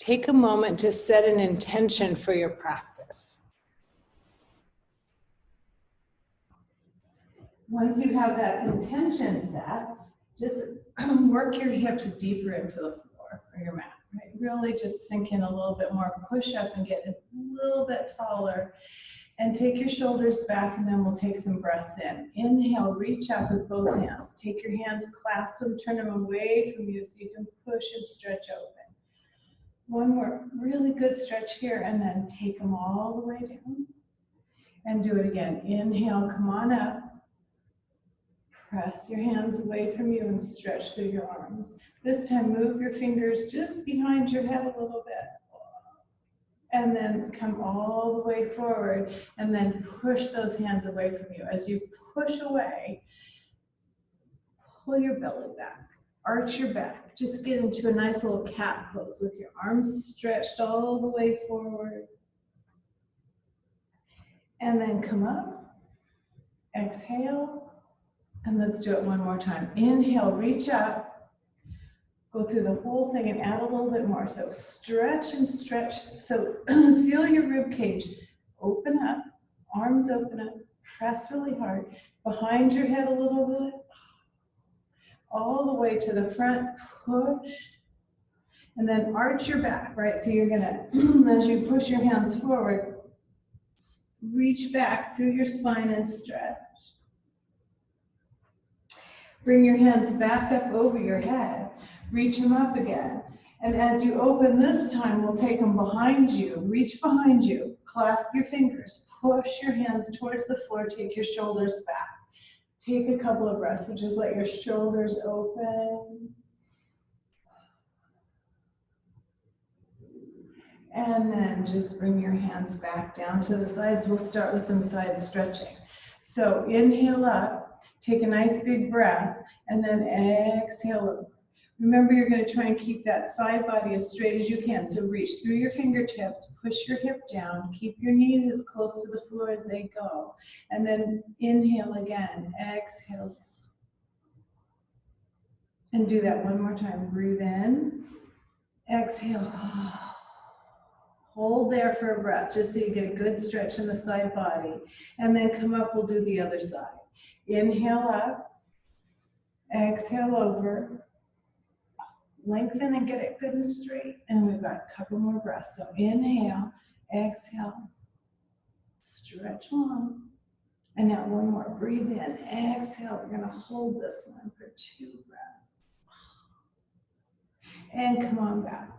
take a moment to set an intention for your practice. Once you have that intention set, just work your hips deeper into the floor or your mat, right? Really just sink in a little bit more, push up and get a little bit taller. And take your shoulders back, and then we'll take some breaths in. Inhale, reach up with both hands. Take your hands, clasp them, turn them away from you so you can push and stretch open. One more really good stretch here, and then take them all the way down. And do it again. Inhale, come on up. Press your hands away from you and stretch through your arms. This time, move your fingers just behind your head a little bit. And then come all the way forward, and then push those hands away from you. As you push away, pull your belly back, arch your back. Just get into a nice little cat pose with your arms stretched all the way forward. And then come up, exhale, and let's do it one more time. Inhale, reach up. Go through the whole thing and add a little bit more. So stretch and stretch. So feel your rib cage open up, arms open up, press really hard. Behind your head a little bit. All the way to the front, push. And then arch your back, right? So you're gonna, as you push your hands forward, reach back through your spine and stretch. Bring your hands back up over your head. Reach them up again. And as you open this time, we'll take them behind you. Reach behind you. Clasp your fingers. Push your hands towards the floor. Take your shoulders back. Take a couple of breaths. So just let your shoulders open. And then just bring your hands back down to the sides. We'll start with some side stretching. So inhale up. Take a nice big breath. And then exhale over. Remember, you're going to try and keep that side body as straight as you can. So reach through your fingertips, push your hip down, keep your knees as close to the floor as they go. And then inhale again, exhale. And do that one more time. Breathe in, exhale. Hold there for a breath, just so you get a good stretch in the side body. And then come up, we'll do the other side. Inhale up, exhale over. Lengthen and get it good and straight. And we've got a couple more breaths. So inhale, exhale, stretch long. And now one more. Breathe in, exhale. We're going to hold this one for 2 breaths. And come on back.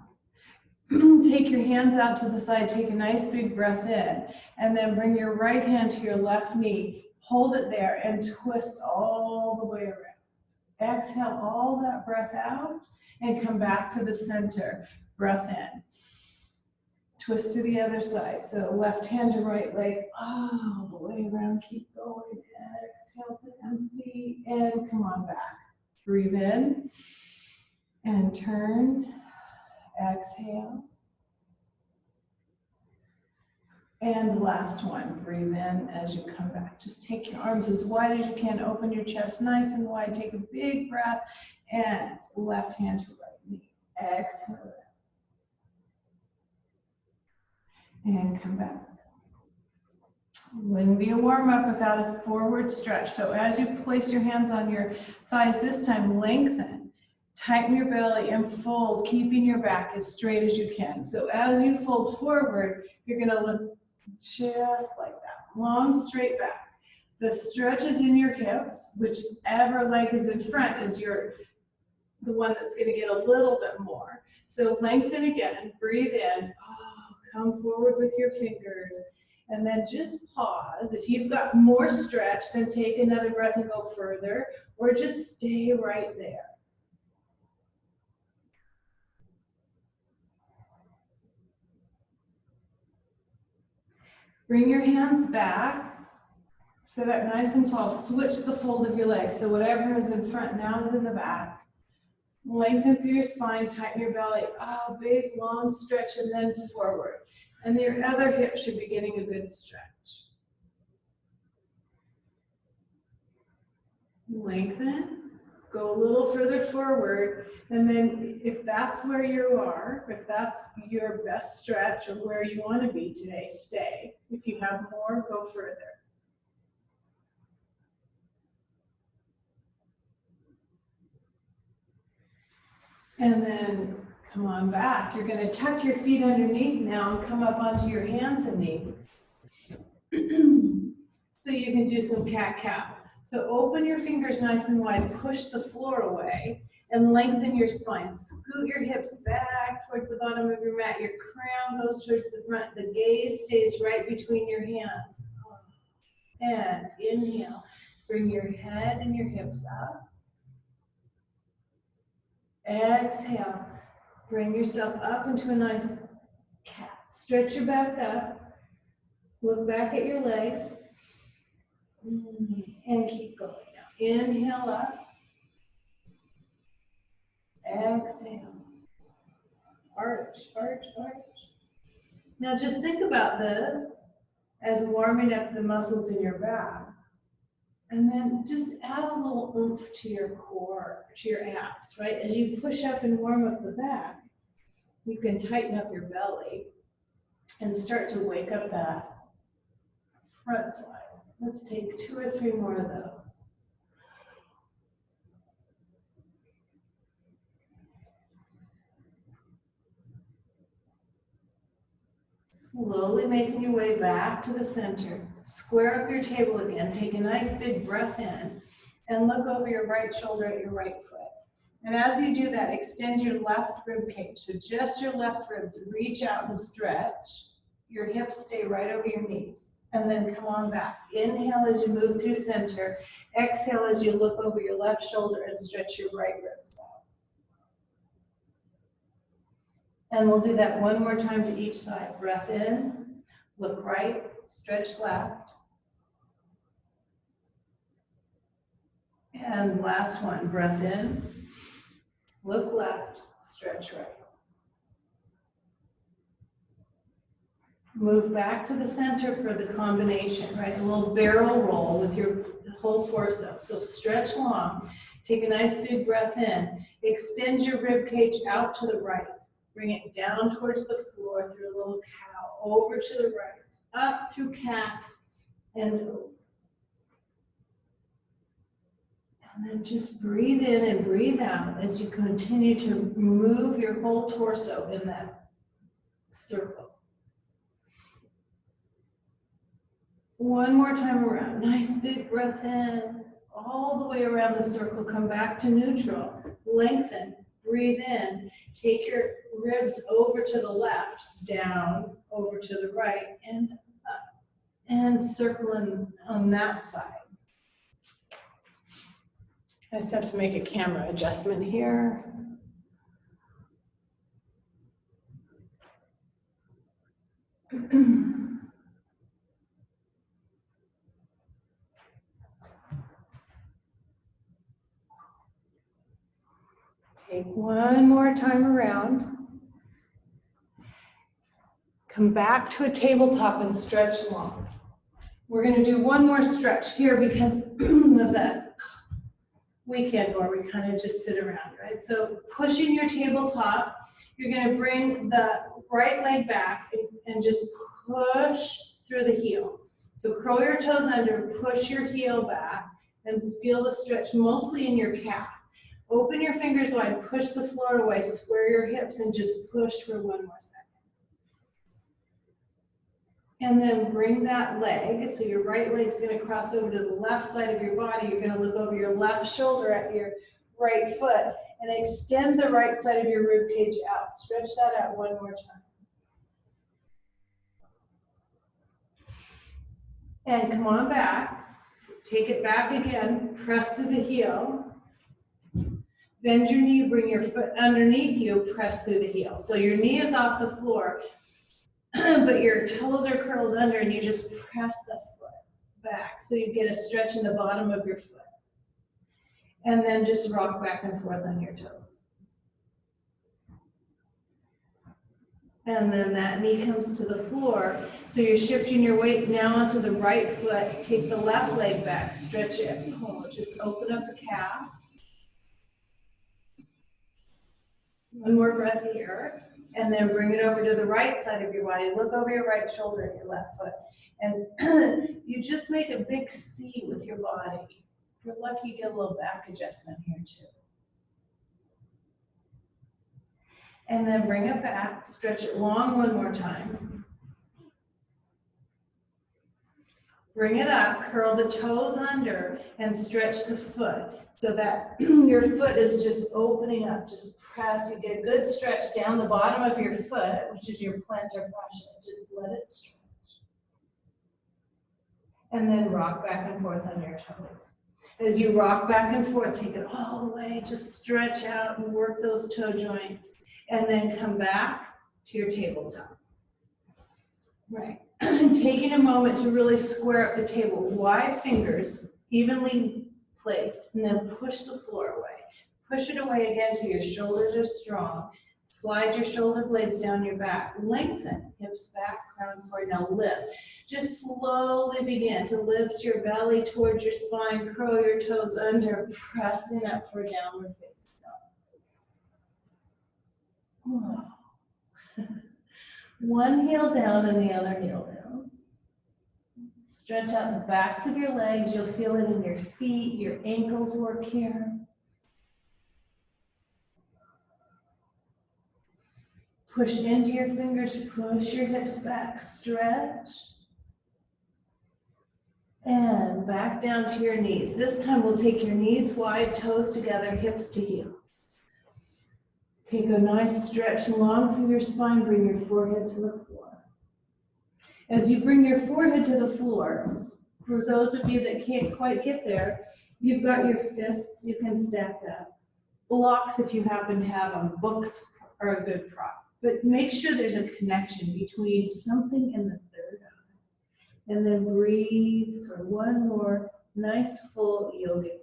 Take your hands out to the side. Take a nice big breath in. And then bring your right hand to your left knee. Hold it there and twist all the way around. Exhale all that breath out. And come back to the center. Breath in. Twist to the other side. So left hand to right leg all the way around. Keep going. Exhale to empty. And come on back. Breathe in. And turn. Exhale. And the last one. Breathe in as you come back. Just take your arms as wide as you can. Open your chest nice and wide. Take a big breath. And left hand to right knee. Exhale. And come back. Wouldn't be a warm-up without a forward stretch. So as you place your hands on your thighs this time, lengthen. Tighten your belly and fold, keeping your back as straight as you can. So as you fold forward, you're going to look just like that. Long, straight back. The stretch is in your hips. Whichever leg is in front is the one that's going to get a little bit more. So lengthen again, breathe in, come forward with your fingers, and then just pause. If you've got more stretch, then take another breath and go further, or just stay right there. Bring your hands back. Sit up nice and tall. Switch the fold of your legs. So whatever is in front now is in the back. Lengthen through your spine, tighten your belly. Big, long stretch, and then forward. And your other hip should be getting a good stretch. Lengthen, Go a little further forward, and then if that's where you are, if that's your best stretch or where you want to be today, stay. If you have more, go further. And then come on back. You're going to tuck your feet underneath now and come up onto your hands and knees. So you can do some cat-cow. So open your fingers nice and wide, push the floor away, and lengthen your spine. Scoot your hips back towards the bottom of your mat. Your crown goes towards the front. The gaze stays right between your hands. And inhale. Bring your head and your hips up. Exhale. Bring yourself up into a nice cat. Stretch your back up. Look back at your legs. And keep going now. Inhale up. Exhale. Arch, arch, arch. Now just think about this as warming up the muscles in your back. And then just add a little oomph to your core, to your abs, right? As you push up and warm up the back, you can tighten up your belly and start to wake up that front side. Let's take 2 or 3 more of those. Slowly making your way back to the center. Square up your table again. Take a nice big breath in and look over your right shoulder at your right foot. And as you do that, extend your left rib cage. So just your left ribs. Reach out and stretch. Your hips stay right over your knees. And then come on back. Inhale as you move through center. Exhale as you look over your left shoulder and stretch your right ribs out. And we'll do that one more time to each side. Breath in, look right, stretch left. And last one, breath in, look left, stretch right. Move back to the center for the combination, right? A little barrel roll with your whole torso. So stretch long, take a nice big breath in, extend your rib cage out to the right. Bring it down towards the floor through a little cow, over to the right, up through cat, and over. And then just breathe in and breathe out as you continue to move your whole torso in that circle. One more time around. Nice big breath in, all the way around the circle. Come back to neutral. Lengthen. Breathe in. Take your ribs over to the left, down, over to the right, and up. And circle on that side. I just have to make a camera adjustment here. Take one more time around. Come back to a tabletop and stretch long. We're going to do one more stretch here because of that weekend where we kind of just sit around, right? So pushing your tabletop, you're going to bring the right leg back and just push through the heel. So curl your toes under, push your heel back, and feel the stretch mostly in your calf. Open your fingers wide, push the floor away, square your hips, and just push for one more second. And then bring that leg, so your right leg's gonna cross over to the left side of your body. You're gonna look over your left shoulder at your right foot and extend the right side of your rib cage out. Stretch that out one more time. And come on back. Take it back again, press to the heel. Bend your knee, bring your foot underneath you, press through the heel. So your knee is off the floor, but your toes are curled under and you just press the foot back. So you get a stretch in the bottom of your foot. And then just rock back and forth on your toes. And then that knee comes to the floor. So you're shifting your weight now onto the right foot. Take the left leg back, stretch it, pull. Just open up the calf. One more breath here, and then bring it over to the right side of your body. Look over your right shoulder and your left foot. And you just make a big C with your body. If you're lucky, you get a little back adjustment here too. And then bring it back, stretch it long one more time. Bring it up, curl the toes under, and stretch the foot so that your foot is just opening up. Just press, you get a good stretch down the bottom of your foot, which is your plantar fascia. Just let it stretch. And then rock back and forth on your toes. As you rock back and forth, take it all the way, just stretch out and work those toe joints. And then come back to your tabletop. Right. Taking a moment to really square up the table. Wide fingers, evenly placed, and then push the floor away. Push it away again till your shoulders are strong. Slide your shoulder blades down your back. Lengthen, hips back, crown forward. Now lift. Just slowly begin to lift your belly towards your spine. Curl your toes under, pressing up for downward facing dog. One heel down and the other heel down. Stretch out the backs of your legs. You'll feel it in your feet, your ankles work here. Push into your fingers, push your hips back, stretch. And back down to your knees. This time we'll take your knees wide, toes together, hips to heels. Take a nice stretch long through your spine, bring your forehead to the floor. As you bring your forehead to the floor, for those of you that can't quite get there, you've got your fists, you can stack up. Blocks, if you happen to have them, books are a good prop. But make sure there's a connection between something and the third eye. And then breathe for one more nice full yogic breath.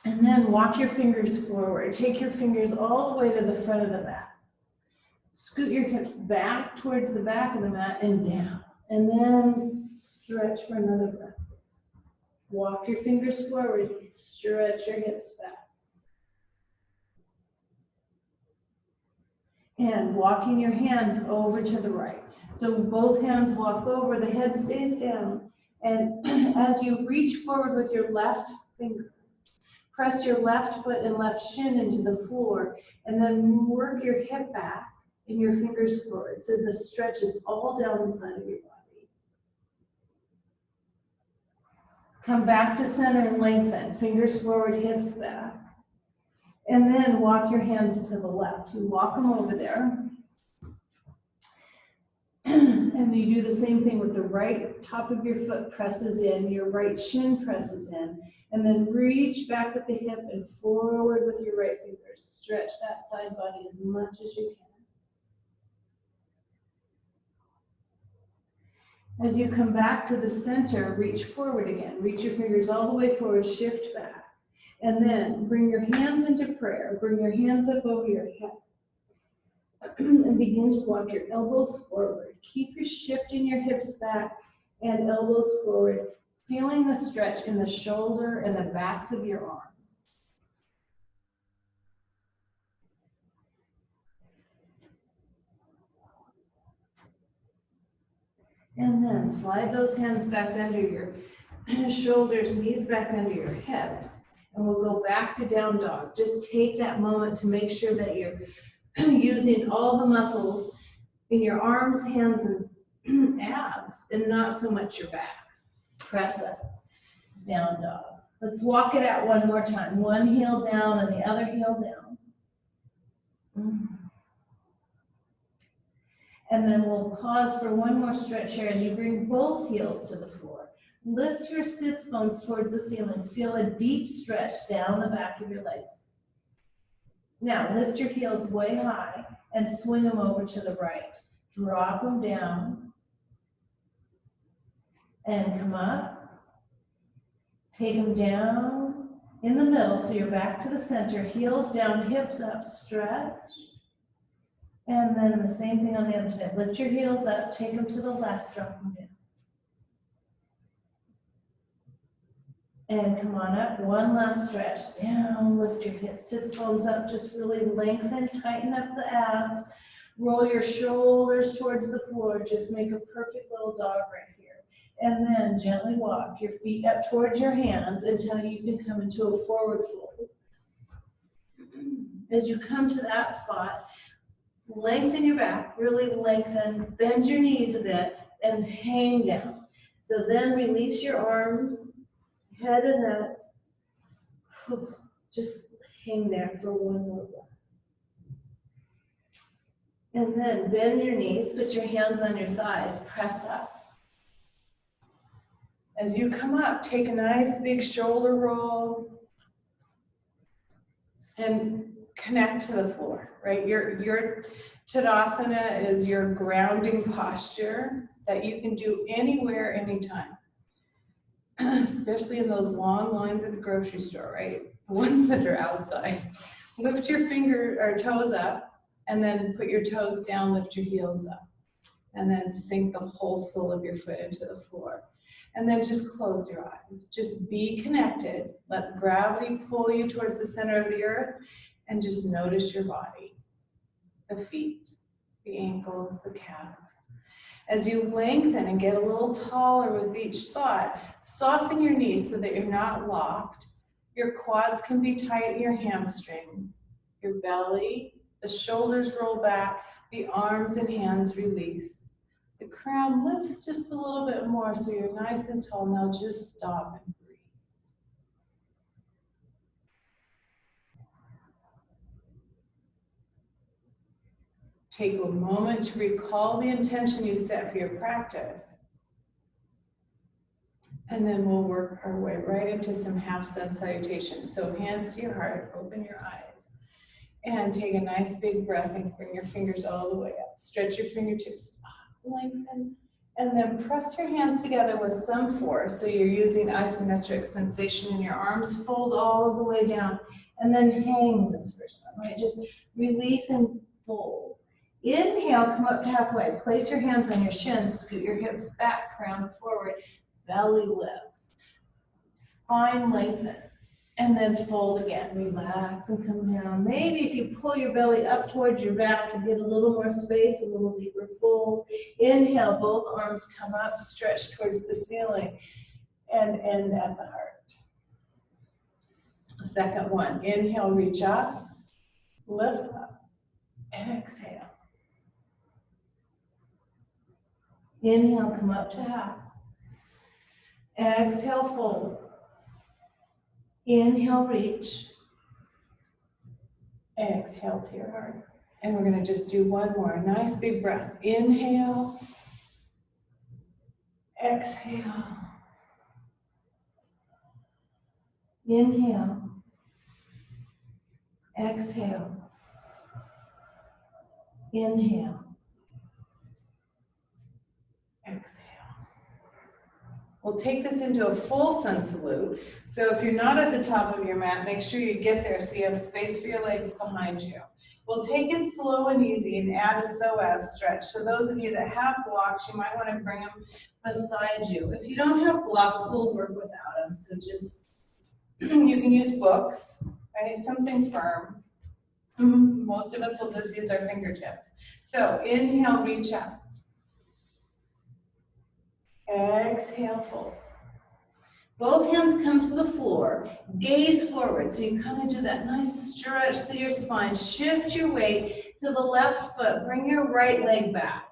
And then walk your fingers forward. Take your fingers all the way to the front of the mat. Scoot your hips back towards the back of the mat and down. And then stretch for another breath. Walk your fingers forward. Stretch your hips back. And walking your hands over to the right. So both hands walk over, the head stays down. And as you reach forward with your left finger, press your left foot and left shin into the floor, and then work your hip back and your fingers forward. So the stretch is all down the side of your body. Come back to center and lengthen. Fingers forward, hips back. And then walk your hands to the left. You walk them over there. And you do the same thing with the right top of your foot presses in, your right shin presses in. And then reach back with the hip and forward with your right fingers. Stretch that side body as much as you can. As you come back to the center, reach forward again. Reach your fingers all the way forward, shift back. And then bring your hands into prayer. Bring your hands up over your head. And begin to walk your elbows forward. Keep your shifting your hips back and elbows forward. Feeling the stretch in the shoulder and the backs of your arms. And then slide those hands back under your shoulders, knees back under your hips. And we'll go back to down dog. Just take that moment to make sure that you're using all the muscles in your arms, hands, and abs, and not so much your back. Press up, down dog. Let's walk it out one more time. One heel down and the other heel down. And then we'll pause for one more stretch here as you bring both heels to the floor. Lift your sits bones towards the ceiling. Feel a deep stretch down the back of your legs. Now lift your heels way high and swing them over to the right. Drop them down and come up. Take them down in the middle so you're back to the center. Heels down, hips up, stretch. And then the same thing on the other side. Lift your heels up, take them to the left, drop them down. And come on up, one last stretch, down, lift your hips, sits bones up, just really lengthen, tighten up the abs, roll your shoulders towards the floor, just make a perfect little dog right here. And then gently walk your feet up towards your hands until you can come into a forward fold. As you come to that spot, lengthen your back, really lengthen, bend your knees a bit, and hang down. So then release your arms, head and neck. Just hang there for one more breath. And then bend your knees, put your hands on your thighs, press up. As you come up, take a nice big shoulder roll and connect to the floor, right? Your Tadasana is your grounding posture that you can do anywhere, anytime. Especially in those long lines at the grocery store, right? The ones that are outside. Lift your toes up, and then put your toes down, lift your heels up. And then sink the whole sole of your foot into the floor. And then just close your eyes. Just be connected. Let gravity pull you towards the center of the earth, and just notice your body. The feet, the ankles, the calves. As you lengthen and get a little taller with each thought, soften your knees so that you're not locked. Your quads can be tight, your hamstrings, your belly, the shoulders roll back, the arms and hands release. The crown lifts just a little bit more so you're nice and tall. Now just stop and breathe. Take a moment to recall the intention you set for your practice. And then we'll work our way right into some half-sun salutations. So hands to your heart, open your eyes. And take a nice big breath and bring your fingers all the way up. Stretch your fingertips up, lengthen. And then press your hands together with some force. So you're using isometric sensation in your arms. Fold all the way down. And then hang this first one, right? Just release and fold. Inhale, come up to halfway. Place your hands on your shins, scoot your hips back, crown forward, belly lifts, spine lengthens, and then fold again. Relax and come down. Maybe if you pull your belly up towards your back and get a little more space, a little deeper fold. Inhale, both arms come up, stretch towards the ceiling, and end at the heart. Second one, inhale, reach up, lift up, exhale. Inhale, come up to half. Exhale, fold. Inhale, reach. Exhale to your heart. And we're going to just do one more. Nice big breath. Inhale. Exhale. Inhale. Exhale. Inhale. Exhale. We'll take this into a full sun salute. So if you're not at the top of your mat, make sure you get there so you have space for your legs behind you. We'll take it slow and easy and add a psoas stretch. So those of you that have blocks, you might want to bring them beside you. If you don't have blocks, we'll work without them. So just, you can use books, right? Something firm. Most of us will just use our fingertips. So inhale, reach up. Exhale, fold. Both hands come to the floor. Gaze forward. So you come into that nice stretch through your spine. Shift your weight to the left foot. Bring your right leg back.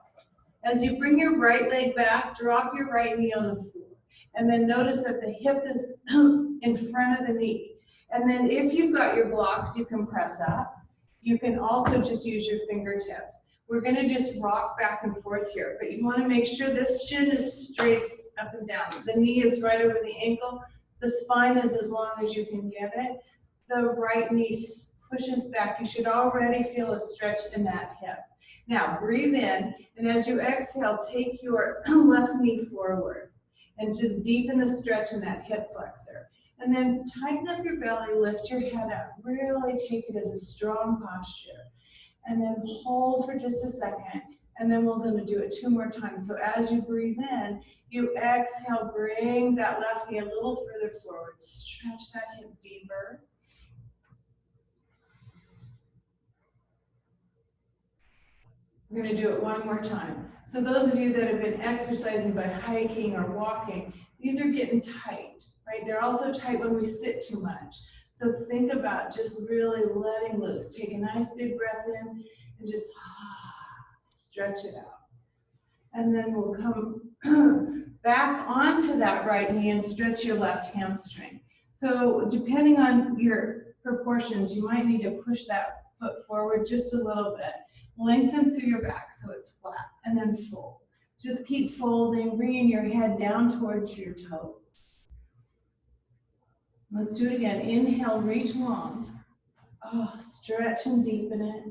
As you bring your right leg back, drop your right knee on the floor. And then notice that the hip is in front of the knee. And then if you've got your blocks, you can press up. You can also just use your fingertips. We're going to just rock back and forth here, but you want to make sure this shin is straight up and down. The knee is right over the ankle. The spine is as long as you can get it. The right knee pushes back. You should already feel a stretch in that hip. Now breathe in, and as you exhale, take your left knee forward and just deepen the stretch in that hip flexor. And then tighten up your belly, lift your head up. Really take it as a strong posture. And then hold for just a second And then we're gonna do it 2 more times. So as you breathe in, you exhale, bring that left knee a little further forward. Stretch that hip deeper. We're gonna do it 1 more time. So those of you that have been exercising by hiking or walking, these are getting tight, right? They're also tight when we sit too much. So think about just really letting loose. Take a nice big breath in and just stretch it out. And then we'll come back onto that right knee and stretch your left hamstring. So depending on your proportions, you might need to push that foot forward just a little bit. Lengthen through your back so it's flat, and then fold. Just keep folding, bringing your head down towards your toes. Let's do it again. Inhale, reach long. Stretch and deepen it.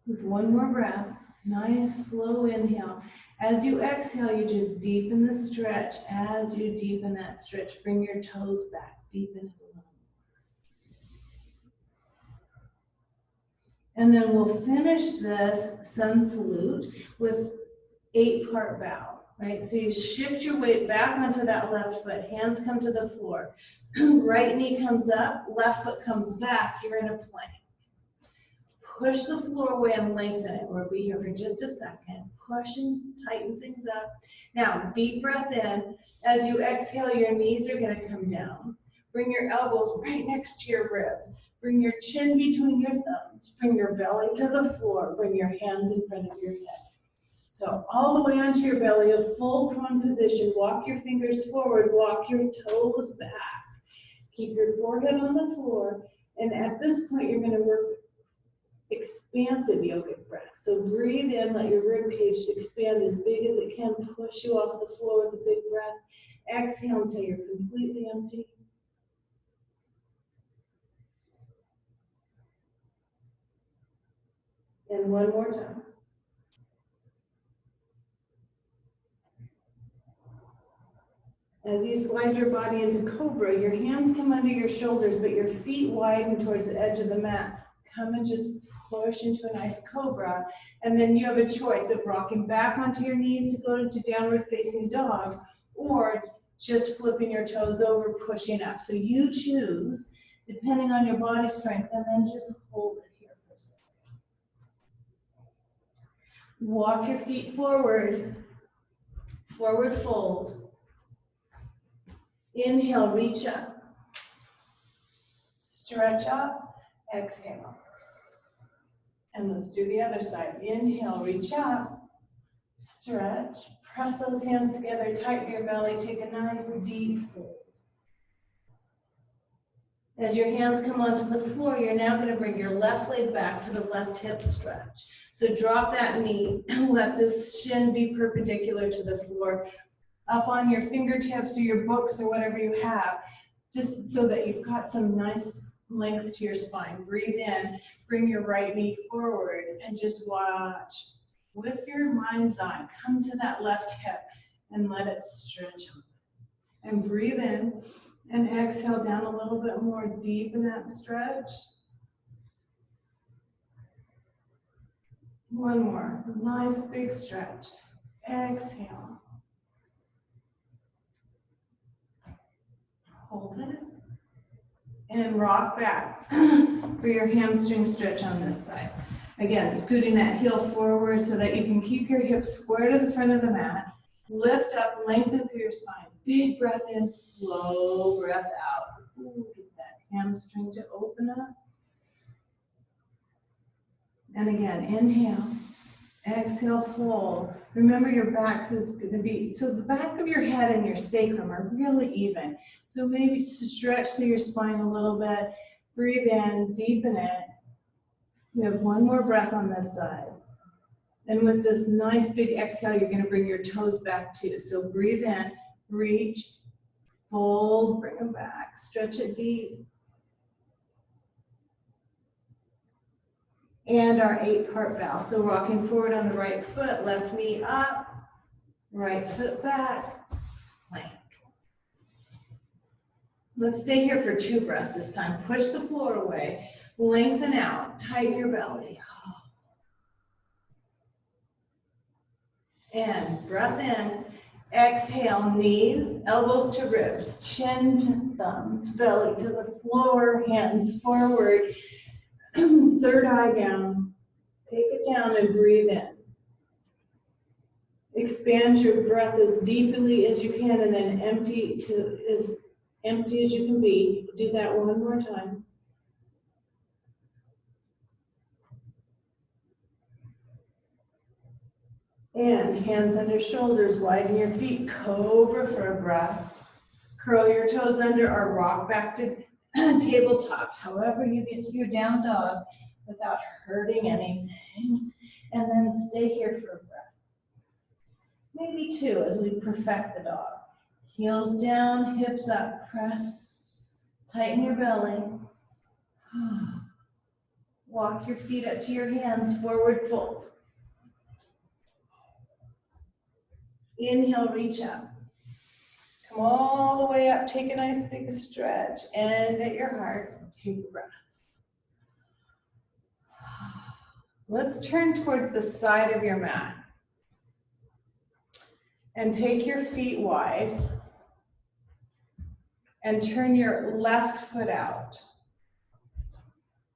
With 1 more breath, nice slow inhale. As you exhale, you just deepen the stretch. As you deepen that stretch, bring your toes back, deepen it a little. And then we'll finish this sun salute with 8-part bow, right? So you shift your weight back onto that left foot, hands come to the floor. Right knee comes up, left foot comes back, you're in a plank. Push the floor away and lengthen it. We'll be here for just a second. Push and tighten things up. Now, deep breath in. As you exhale, your knees are gonna come down. Bring your elbows right next to your ribs. Bring your chin between your thumbs. Bring your belly to the floor. Bring your hands in front of your head. So all the way onto your belly, a full prone position. Walk your fingers forward. Walk your toes back. Keep your forehead on the floor. And at this point, you're going to work expansive yogic breath. So breathe in, let your rib cage expand as big as it can. Push you off the floor with a big breath. Exhale until you're completely empty. And 1 more time. As you slide your body into cobra, your hands come under your shoulders, but your feet widen towards the edge of the mat. Come and just push into a nice cobra. And then you have a choice of rocking back onto your knees to go into downward facing dog, or just flipping your toes over, pushing up. So you choose, depending on your body strength, and then just hold it here for a second. Walk your feet forward, forward fold. Inhale, reach up. Stretch up, exhale. And let's do the other side. Inhale, reach up, stretch. Press those hands together, tighten your belly, take a nice deep fold. As your hands come onto the floor, you're now going to bring your left leg back for the left hip stretch. So drop that knee, let this shin be perpendicular to the floor, up on your fingertips or your books or whatever you have, just so that you've got some nice length to your spine. Breathe in, bring your right knee forward, and just watch. With your mind's eye, come to that left hip and let it stretch up. And breathe in and exhale down a little bit more deep in that stretch. 1 more, nice big stretch. Exhale. Hold it. And rock back for your hamstring stretch on this side. Again, scooting that heel forward so that you can keep your hips square to the front of the mat. Lift up, lengthen through your spine. Big breath in, slow breath out. Ooh, get that hamstring to open up. And again, inhale, exhale, fold. Remember your back is going to be, so the back of your head and your sacrum are really even. So maybe stretch through your spine a little bit. Breathe in, deepen it. We have 1 more breath on this side. And with this nice big exhale, you're going to bring your toes back too. So breathe in, reach, fold, bring them back, stretch it deep. And our 8-part bow. So rocking forward on the right foot, left knee up, right foot back, plank. Let's stay here for 2 breaths this time. Push the floor away, lengthen out, tighten your belly. And breath in. Exhale, knees, elbows to ribs, chin, thumbs, belly to the floor, hands forward. Third eye down. Take it down and breathe in. Expand your breath as deeply as you can and then empty to as empty as you can be. Do that one more time. And hands under shoulders, widen your feet, cobra for a breath. Curl your toes under or rock back to tabletop, however you get to your down dog without hurting anything. And then stay here for a breath. Maybe two as we perfect the dog. Heels down, hips up, press. Tighten your belly. Walk your feet up to your hands, forward fold. Inhale, reach up. Come all the way up, take a nice big stretch. End at your heart, take a breath. Let's turn towards the side of your mat. And take your feet wide. And turn your left foot out.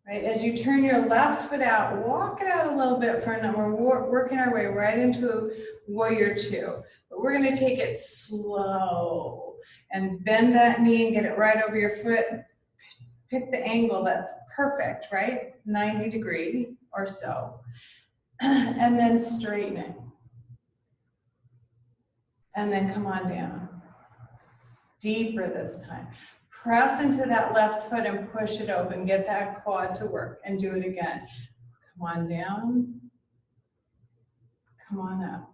Right, as you turn your left foot out, walk it out a little bit for a number. We're working our way right into warrior two. But we're gonna take it slow and bend that knee and get it right over your foot. Pick the angle that's perfect, right? 90 degree or so. And then straighten it. And then come on down. Deeper this time. Press into that left foot and push it open. Get that quad to work and do it again. Come on down. Come on up.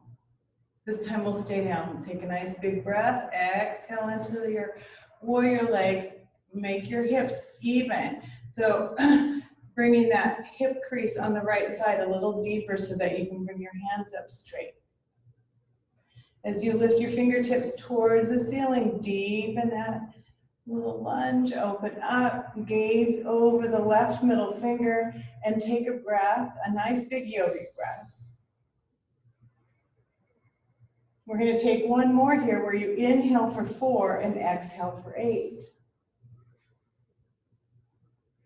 This time we'll stay down. Take a nice big breath. Exhale into your warrior legs. Make your hips even. So bringing that hip crease on the right side a little deeper so that you can bring your hands up straight. As you lift your fingertips towards the ceiling, deepen that little lunge, open up, gaze over the left middle finger, and take a breath, a nice big yogic breath. We're going to take one more here where you inhale for 4 and exhale for 8.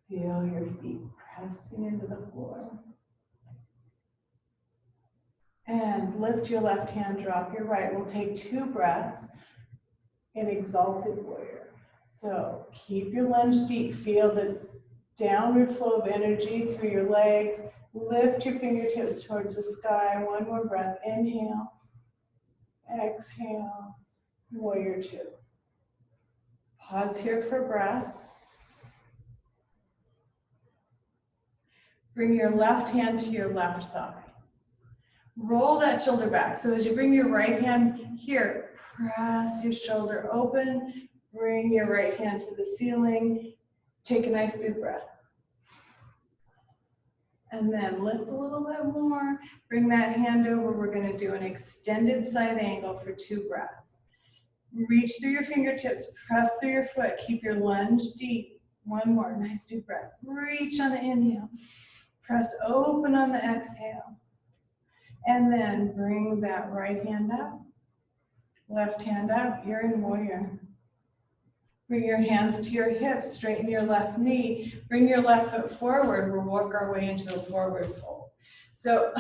Feel your feet pressing into the floor. And lift your left hand, drop your right. We'll take 2 breaths in exalted warrior. So keep your lunge deep. Feel the downward flow of energy through your legs. Lift your fingertips towards the sky. One more breath. Inhale. Exhale. Warrior two. Pause here for breath. Bring your left hand to your left thigh. Roll that shoulder back. So as you bring your right hand here, press your shoulder open. Bring your right hand to the ceiling. Take a nice big breath. And then lift a little bit more. Bring that hand over. We're going to do an extended side angle for 2 breaths. Reach through your fingertips. Press through your foot. Keep your lunge deep. One more. Nice big breath. Reach on the inhale. Press open on the exhale. And then bring that right hand up. Left hand up. You're in warrior. Bring your hands to your hips, straighten your left knee, bring your left foot forward. We'll work our way into a forward fold. So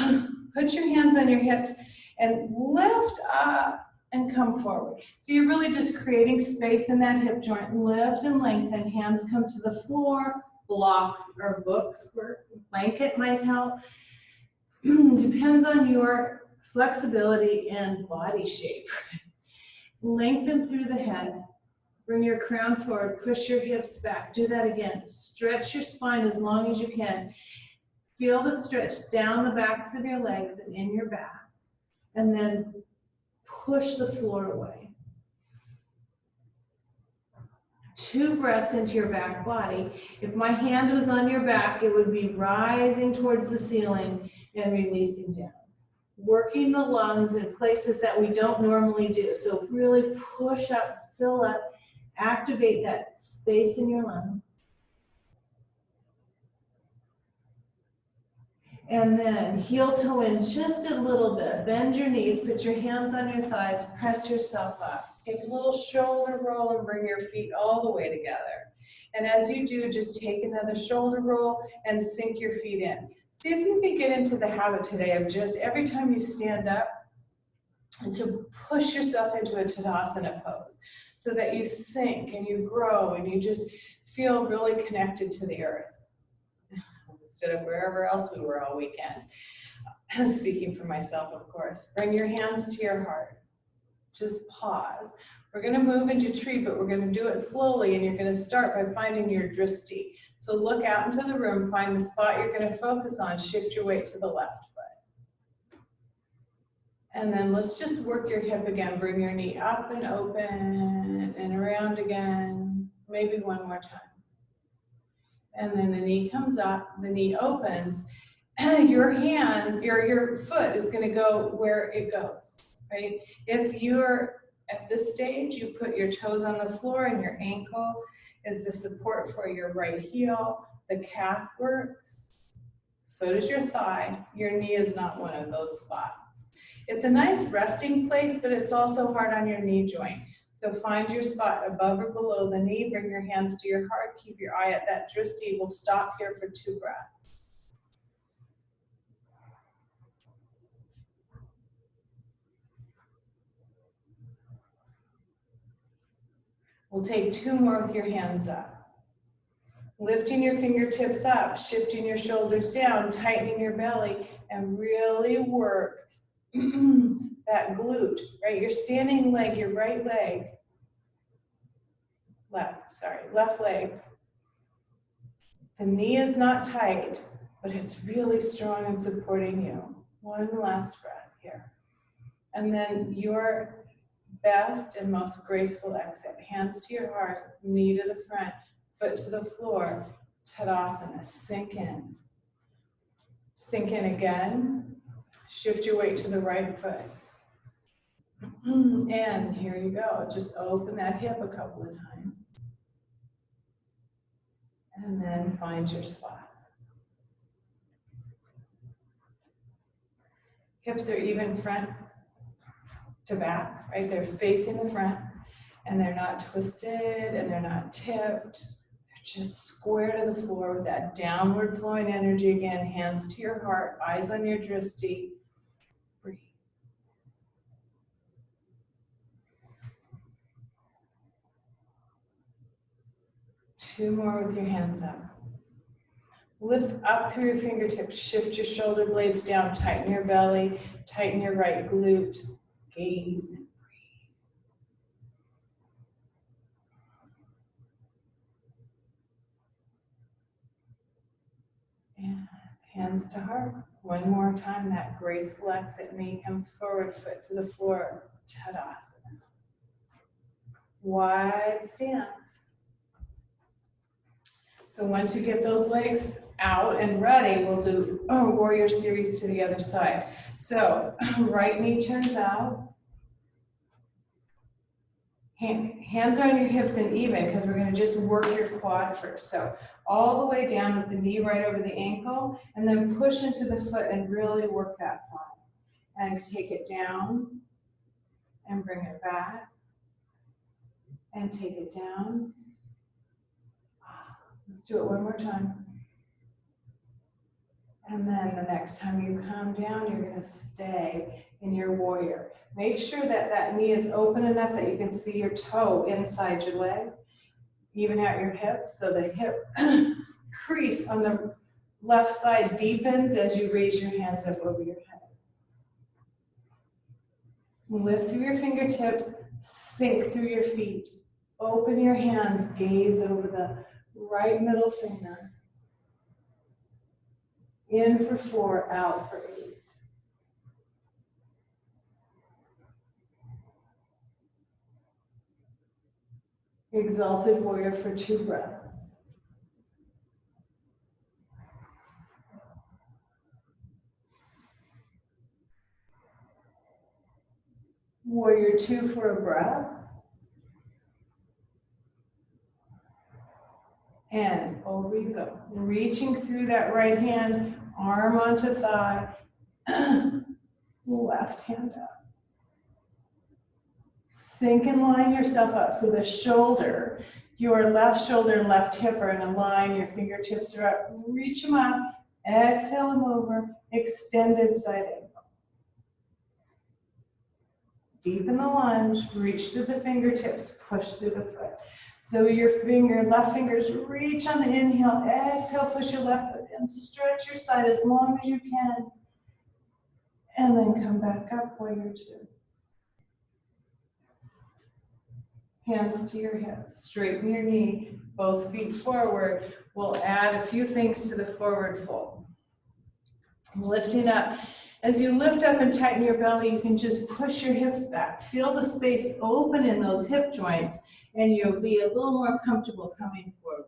put your hands on your hips and lift up and come forward. So you're really just creating space in that hip joint. Lift and lengthen, hands come to the floor, blocks or books or blanket might help. Depends on your flexibility and body shape. Lengthen through the head. Bring your crown forward, push your hips back. Do that again. Stretch your spine as long as you can. Feel the stretch down the backs of your legs and in your back. And then push the floor away. 2 breaths into your back body. If my hand was on your back, it would be rising towards the ceiling and releasing down. Working the lungs in places that we don't normally do. So really push up, fill up. Activate that space in your lung. And then heel toe in just a little bit. Bend your knees, put your hands on your thighs, press yourself up. Take a little shoulder roll and bring your feet all the way together. And as you do, just take another shoulder roll and sink your feet in. See if you can get into the habit today of just every time you stand up and to push yourself into a Tadasana pose so that you sink and you grow and you just feel really connected to the earth instead of wherever else we were all weekend. Speaking for myself, of course. Bring your hands to your heart. Just pause. We're going to move into tree, but we're going to do it slowly, and you're going to start by finding your drishti. So look out into the room, find the spot you're going to focus on, shift your weight to the left foot. And then let's just work your hip again. Bring your knee up and open and around again, maybe one more time. And then the knee comes up, the knee opens, your hand, your foot is going to go where it goes, right? If you're at this stage, you put your toes on the floor and your ankle is the support for your right heel. The calf works. So does your thigh. Your knee is not one of those spots. It's a nice resting place, but it's also hard on your knee joint. So find your spot above or below the knee. Bring your hands to your heart. Keep your eye at that drishti. We'll stop here for 2 breaths. We'll take 2 more with your hands up. Lifting your fingertips up, shifting your shoulders down, tightening your belly, and really work that glute, right? Your standing leg, your right leg, left leg. The knee is not tight, but it's really strong and supporting you. One last breath here. And then your best and most graceful exit. Hands to your heart, knee to the front, foot to the floor. Tadasana, sink in. Sink in again. Shift your weight to the right foot. And here you go. Just open that hip a couple of times. And then find your spot. Hips are even front to back, right? They're facing the front and they're not twisted and they're not tipped. They're just square to the floor with that downward flowing energy again. Hands to your heart, eyes on your drishti. Breathe. Two more with your hands up. Lift up through your fingertips, shift your shoulder blades down, tighten your belly, tighten your right glute, gaze and breathe. And hands to heart. One more time, that graceful exit, knee comes forward, foot to the floor, Tadasana. Wide stance. So once you get those legs out and ready, we'll do a warrior series to the other side. So right knee turns out. Hands are on your hips and even because we're going to just work your quad first. So all the way down with the knee right over the ankle and then push into the foot and really work that thigh. And take it down and bring it back and take it down. Let's do it one more time. And then the next time you come down, you're going to stay in your warrior. Make sure that that knee is open enough that you can see your toe inside your leg. Even out your hip, so the hip crease on the left side deepens as you raise your hands up over your head. Lift through your fingertips, sink through your feet. Open your hands, gaze over the right middle finger. In for 4, out for 8. Exalted warrior for 2 breaths. Warrior 2 for a breath. And over you go. Reaching through that right hand, arm onto thigh, left hand up. Sink and line yourself up. So the shoulder, your left shoulder and left hip are in a line, your fingertips are up. Reach them up, exhale them over, extended side angle. Deepen the lunge, reach through the fingertips, push through the foot. So your left fingers reach on the inhale, exhale, push your left foot in, stretch your side as long as you can, and then come back up, warrior two. Hands to your hips, straighten your knee, both feet forward. We'll add a few things to the forward fold. Lifting up. As you lift up and tighten your belly, you can just push your hips back. Feel the space open in those hip joints, and you'll be a little more comfortable coming forward.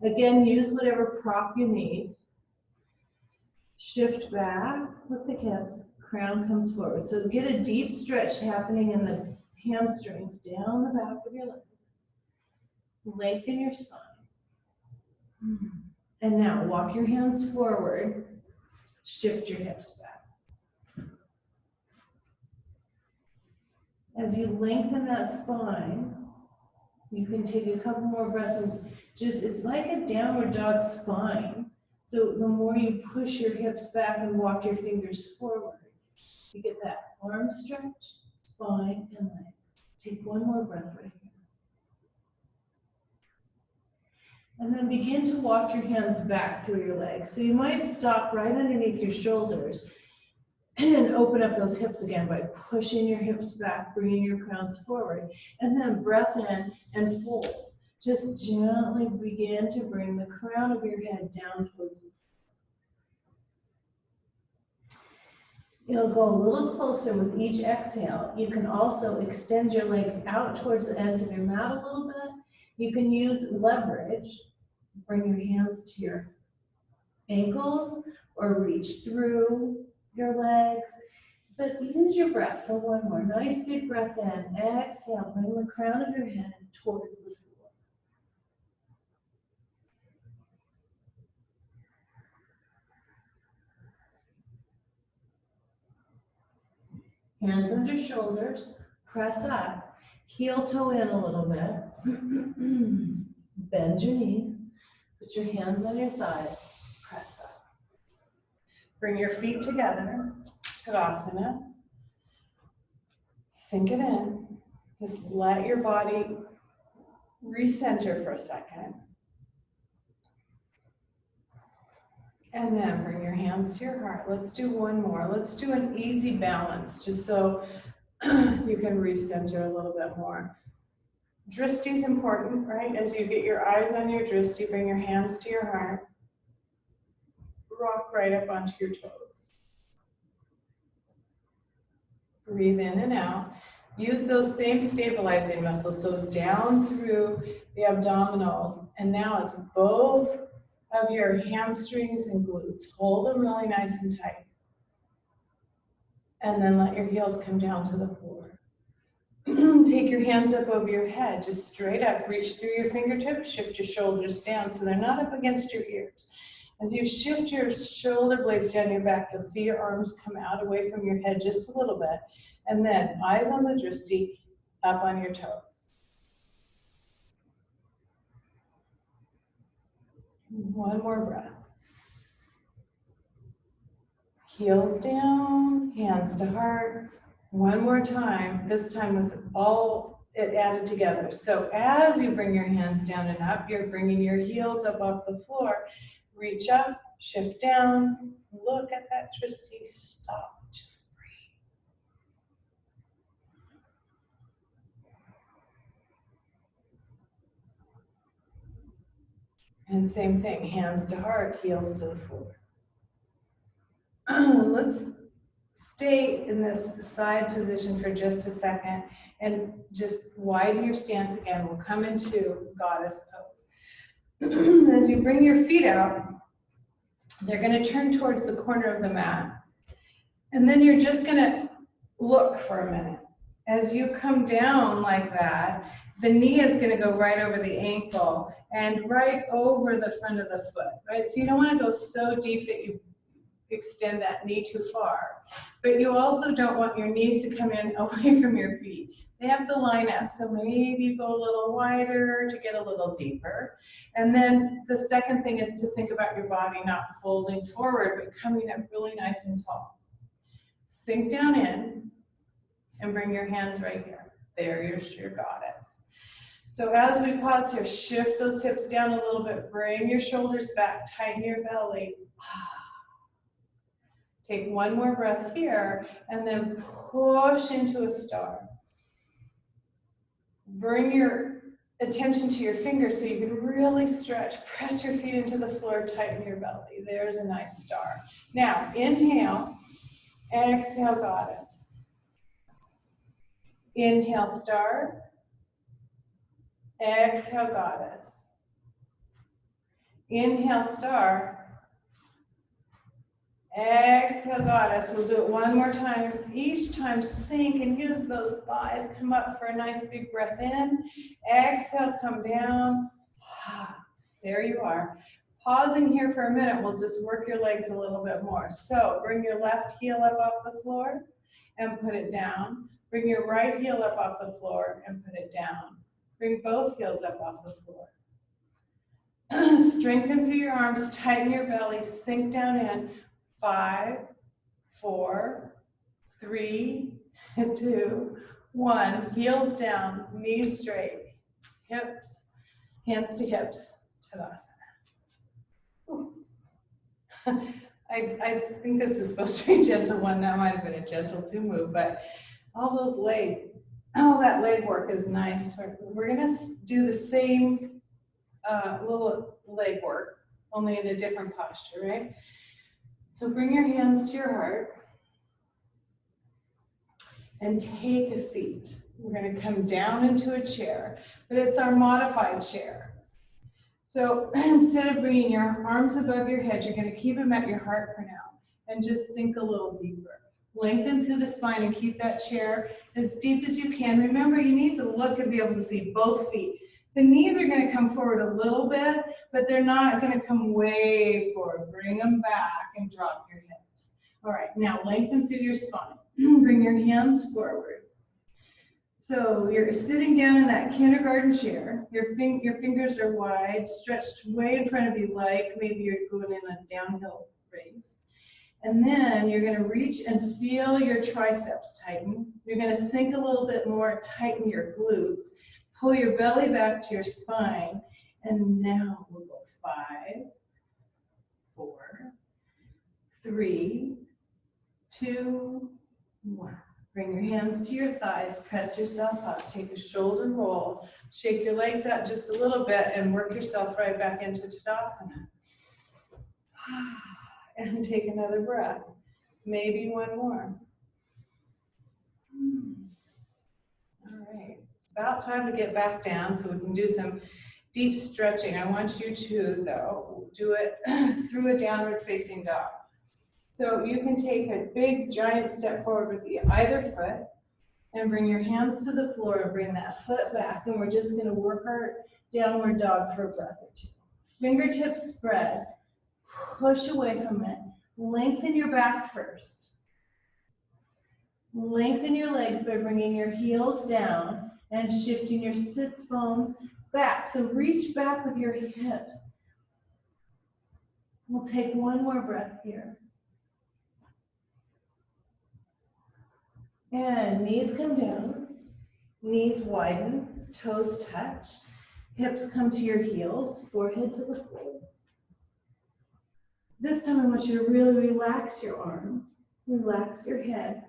Again, use whatever prop you need. Shift back with the hips, crown comes forward. So get a deep stretch happening in the hamstrings, down the back of your legs. Lengthen your spine. And now walk your hands forward, shift your hips back. As you lengthen that spine, you can take a couple more breaths and just, it's like a downward dog spine. So the more you push your hips back and walk your fingers forward, you get that arm stretch, spine, and legs. Take one more breath right here. And then begin to walk your hands back through your legs. So you might stop right underneath your shoulders and open up those hips again by pushing your hips back, bringing your crowns forward. And then breath in and fold. Just gently begin to bring the crown of your head down towards the It'll go a little closer with each exhale. You can also extend your legs out towards the ends of your mat a little bit. You can use leverage. Bring your hands to your ankles or reach through your legs. But use your breath for one more. Nice big breath in. Exhale. Bring the crown of your head towards the floor. Hands under shoulders, press up, heel toe in a little bit, bend your knees, put your hands on your thighs, press up. Bring your feet together, Tadasana, sink it in, just let your body recenter for a second. And then bring your hands to your heart. Let's do one more. Let's do an easy balance, just so you can recenter a little bit more. Drishti is important, right? As you get your eyes on your drishti, bring your hands to your heart. Rock right up onto your toes. Breathe in and out. Use those same stabilizing muscles, so down through the abdominals. And now it's both of your hamstrings and glutes. Hold them really nice and tight. And then let your heels come down to the floor. Take your hands up over your head, just straight up. Reach through your fingertips, shift your shoulders down so they're not up against your ears. As you shift your shoulder blades down your back, you'll see your arms come out away from your head just a little bit. And then eyes on the drishti, up on your toes. One more breath. Heels down, hands to heart. One more time, this time with all it added together. So as you bring your hands down and up, you're bringing your heels up off the floor. Reach up, shift down, look at that drishti, stop, just breathe. And same thing, hands to heart, heels to the floor. Let's stay in this side position for just a second and just widen your stance again. We'll come into goddess pose. As you bring your feet out, they're going to turn towards the corner of the mat. And then you're just going to look for a minute. As you come down like that, the knee is going to go right over the ankle and right over the front of the foot, right? So you don't want to go so deep that you extend that knee too far. But you also don't want your knees to come in away from your feet. They have to line up, so maybe you go a little wider to get a little deeper. And then the second thing is to think about your body not folding forward, but coming up really nice and tall. Sink down in and bring your hands right here. There's your goddess. So as we pause here, shift those hips down a little bit, bring your shoulders back, tighten your belly. Take one more breath here, and then push into a star. Bring your attention to your fingers so you can really stretch. Press your feet into the floor, tighten your belly. There's a nice star. Now, inhale, exhale, goddess. Inhale, star. Exhale, goddess. Inhale, star. Exhale, goddess. We'll do it one more time. Each time, sink and use those thighs. Come up for a nice big breath in. Exhale, come down. There you are. Pausing here for a minute, we'll just work your legs a little bit more. So bring your left heel up off the floor and put it down. Bring your right heel up off the floor and put it down. Bring both heels up off the floor. Strengthen through your arms, tighten your belly, sink down in. 5, 4, 3, 2, 1. Heels down, knees straight, hips, hands to hips, Tadasana. I think this is supposed to be a gentle one. That might have been a gentle 2 move, but all that leg work is nice. We're gonna do the same little leg work, only in a different posture, right? So bring your hands to your heart and take a seat. We're going to come down into a chair, but it's our modified chair. So instead of bringing your arms above your head, you're going to keep them at your heart for now and just sink a little deeper. Lengthen through the spine and keep that chair as deep as you can. Remember, you need to look and be able to see both feet. The knees are going to come forward a little bit, but they're not going to come way forward. Bring them back and drop your hips. All right, now lengthen through your spine. Bring your hands forward. So you're sitting down in that kindergarten chair. Your fingers are wide, stretched way in front of you, like maybe you're going in a downhill race. And then you're going to reach and feel your triceps tighten. You're going to sink a little bit more, tighten your glutes. Pull your belly back to your spine. And now we'll go 5, 4, 3, 2, 1. Bring your hands to your thighs, press yourself up, take a shoulder roll, shake your legs out just a little bit and work yourself right back into Tadasana. And take another breath, maybe one more. All right, it's about time to get back down so we can do some deep stretching. I want you to, though, do it through a downward facing dog. So you can take a big giant step forward with either foot and bring your hands to the floor and bring that foot back. And we're just going to work our downward dog for a breath or 2. Fingertips spread, push away from it. Lengthen your back first. Lengthen your legs by bringing your heels down and shifting your sits bones back. So reach back with your hips. We'll take one more breath here. And knees come down, knees widen, toes touch, hips come to your heels, forehead to the floor. This time I want you to really relax your arms, relax your head.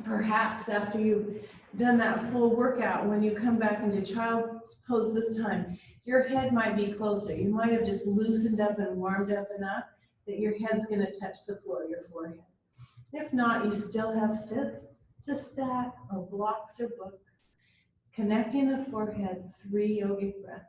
Perhaps after you've done that full workout, when you come back into child's pose this time, your head might be closer. You might have just loosened up and warmed up enough that your head's going to touch the floor, your forehead. If not, you still have fists to stack or blocks or books. Connecting the forehead, 3 yogic breaths.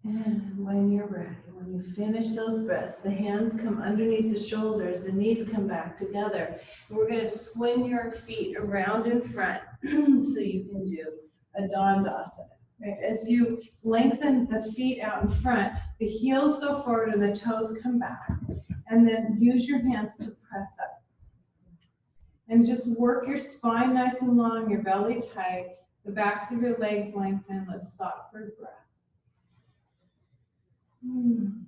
And when you're ready, when you finish those breaths, the hands come underneath the shoulders, the knees come back together. And we're going to swing your feet around in front so you can do a Dandasana. Right? As you lengthen the feet out in front, the heels go forward and the toes come back. And then use your hands to press up. And just work your spine nice and long, your belly tight, the backs of your legs lengthen. Let's stop for a breath. And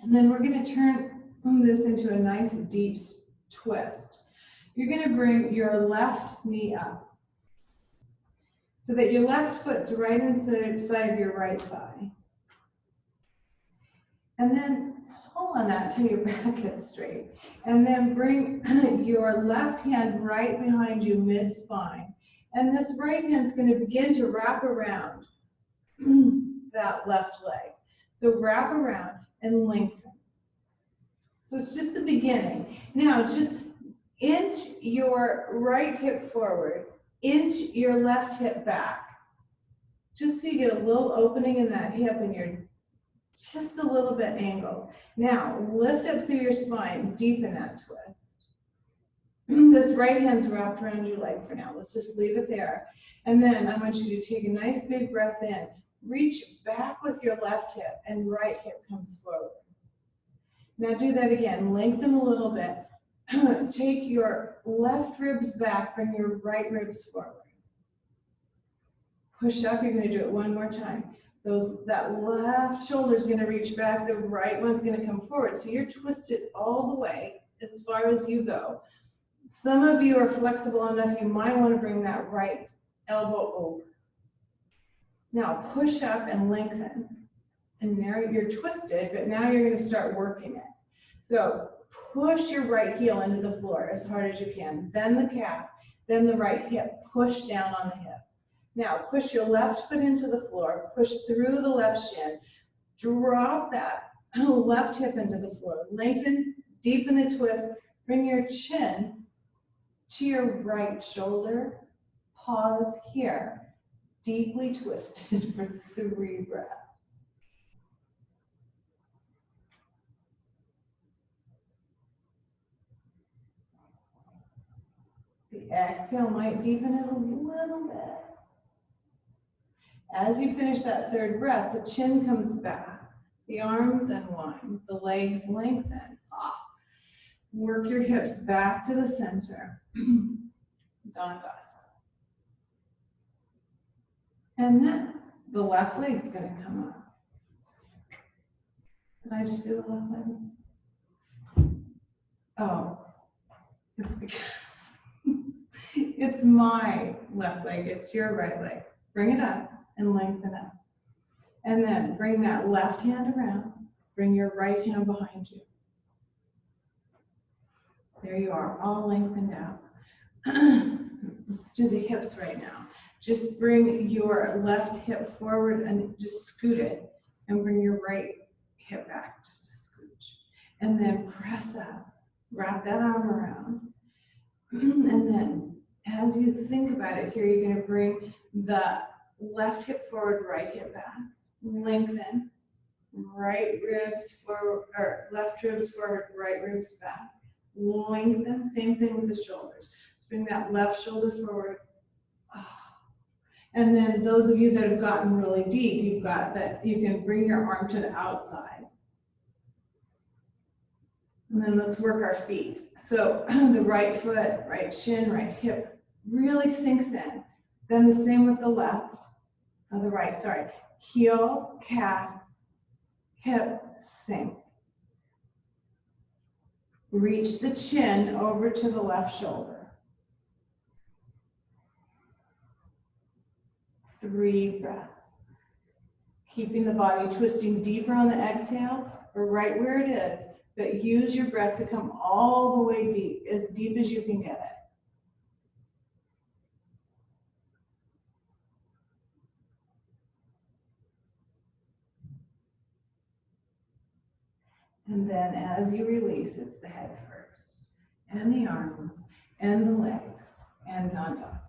then we're going to turn this into a nice deep twist. You're going to bring your left knee up so that your left foot's right inside of your right thigh. And then pull on that till your back gets straight. And then bring your left hand right behind you mid-spine. And this right hand's going to begin to wrap around that left leg. So wrap around and lengthen. So it's just the beginning. Now just inch your right hip forward, inch your left hip back. Just so you get a little opening in that hip and you're just a little bit angled. Now lift up through your spine, deepen that twist. This right hand's wrapped around your leg for now. Let's just leave it there. And then I want you to take a nice big breath in. Reach back with your left hip and right hip comes forward. Now do that again. Lengthen a little bit. Take your left ribs back, bring your right ribs forward. Push up. You're going to do it one more time. That left shoulder is going to reach back. The right one's going to come forward. So you're twisted all the way as far as you go. Some of you are flexible enough, you might want to bring that right elbow over. Now push up and lengthen. And now you're twisted, but now you're going to start working it. So push your right heel into the floor as hard as you can. Then the calf, then the right hip. Push down on the hip. Now push your left foot into the floor. Push through the left shin. Drop that left hip into the floor. Lengthen, deepen the twist. Bring your chin to your right shoulder. Pause here. Deeply twisted for 3 breaths. The exhale might deepen it a little bit. As you finish that 3rd breath, the chin comes back, the arms unwind, the legs lengthen. Work your hips back to the center. Dandasana. And then the left leg's going to come up. Did I just do the left leg? Oh, it's because it's my left leg. It's your right leg. Bring it up and lengthen up. And then bring that left hand around. Bring your right hand behind you. There you are, all lengthened out. Let's do the hips right now. Just bring your left hip forward and just scoot it. And bring your right hip back, just a scooch. And then press up. Wrap that arm around. And then as you think about it here, you're going to bring the left hip forward, right hip back. Lengthen. Right ribs forward, or left ribs forward, right ribs back. Lengthen. Same thing with the shoulders. Bring that left shoulder forward. And then those of you that have gotten really deep, you've got that, you can bring your arm to the outside. And then let's work our feet. So the right foot, right shin, right hip really sinks in. Then the same with the left, or the right, sorry. Heel, calf, hip, sink. Reach the chin over to the left shoulder. 3 breaths. Keeping the body twisting deeper on the exhale, or right where it is, but use your breath to come all the way deep as you can get it. And then as you release, it's the head first, and the arms, and the legs, and Dandasana.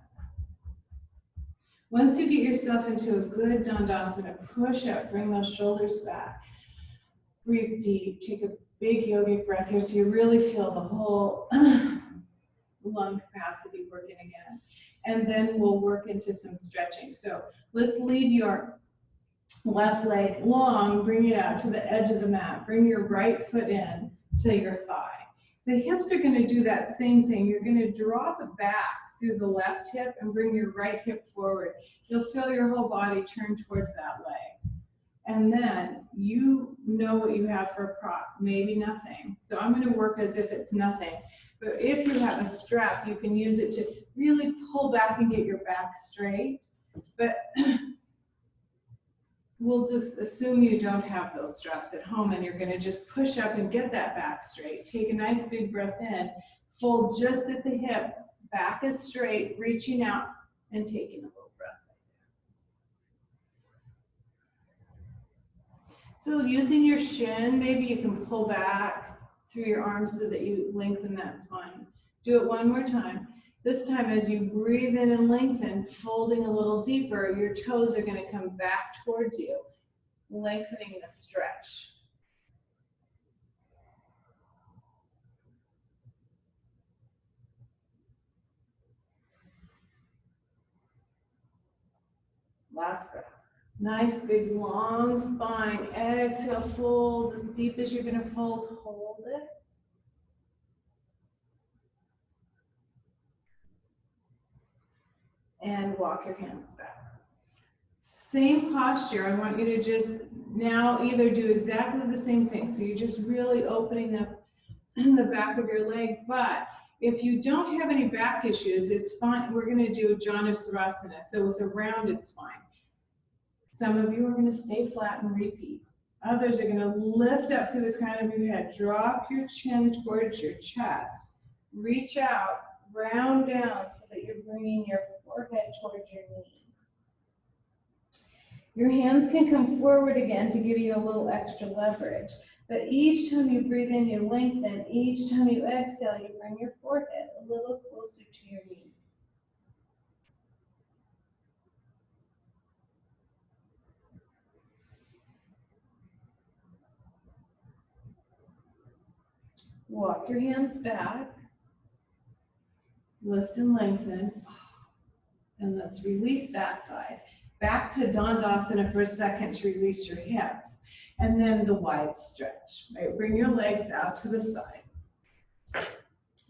Once you get yourself into a good Dandasana, push up, bring those shoulders back. Breathe deep, take a big yogic breath here so you really feel the whole lung capacity working again. And then we'll work into some stretching. So let's leave your left leg long, bring it out to the edge of the mat. Bring your right foot in to your thigh. The hips are going to do that same thing. You're going to drop it back through the left hip and bring your right hip forward. You'll feel your whole body turn towards that leg. And then you know what you have for a prop, maybe nothing. So I'm going to work as if it's nothing. But if you have a strap, you can use it to really pull back and get your back straight. But we'll just assume you don't have those straps at home and you're going to just push up and get that back straight. Take a nice big breath in, fold just at the hip, back is straight, reaching out and taking a little breath. So using your shin, maybe you can pull back through your arms so that you lengthen that spine. Do it one more time. This time as you breathe in and lengthen, folding a little deeper, your toes are going to come back towards you, lengthening the stretch. Last breath. Nice big long spine. Exhale, fold as deep as you're going to fold. Hold it. And walk your hands back. Same posture. I want you to just now either do exactly the same thing. So you're just really opening up the back of your leg. But if you don't have any back issues, it's fine. We're going to do Janusarasana. So with a rounded spine. Some of you are going to stay flat and repeat. Others are going to lift up through the crown of your head. Drop your chin towards your chest. Reach out, round down so that you're bringing your forehead towards your knee. Your hands can come forward again to give you a little extra leverage. But each time you breathe in, you lengthen. Each time you exhale, you bring your forehead a little closer to your knee. Walk your hands back. Lift and lengthen. And let's release that side. Back to Dandasana for a second to release your hips. And then the wide stretch. Right? Bring your legs out to the side.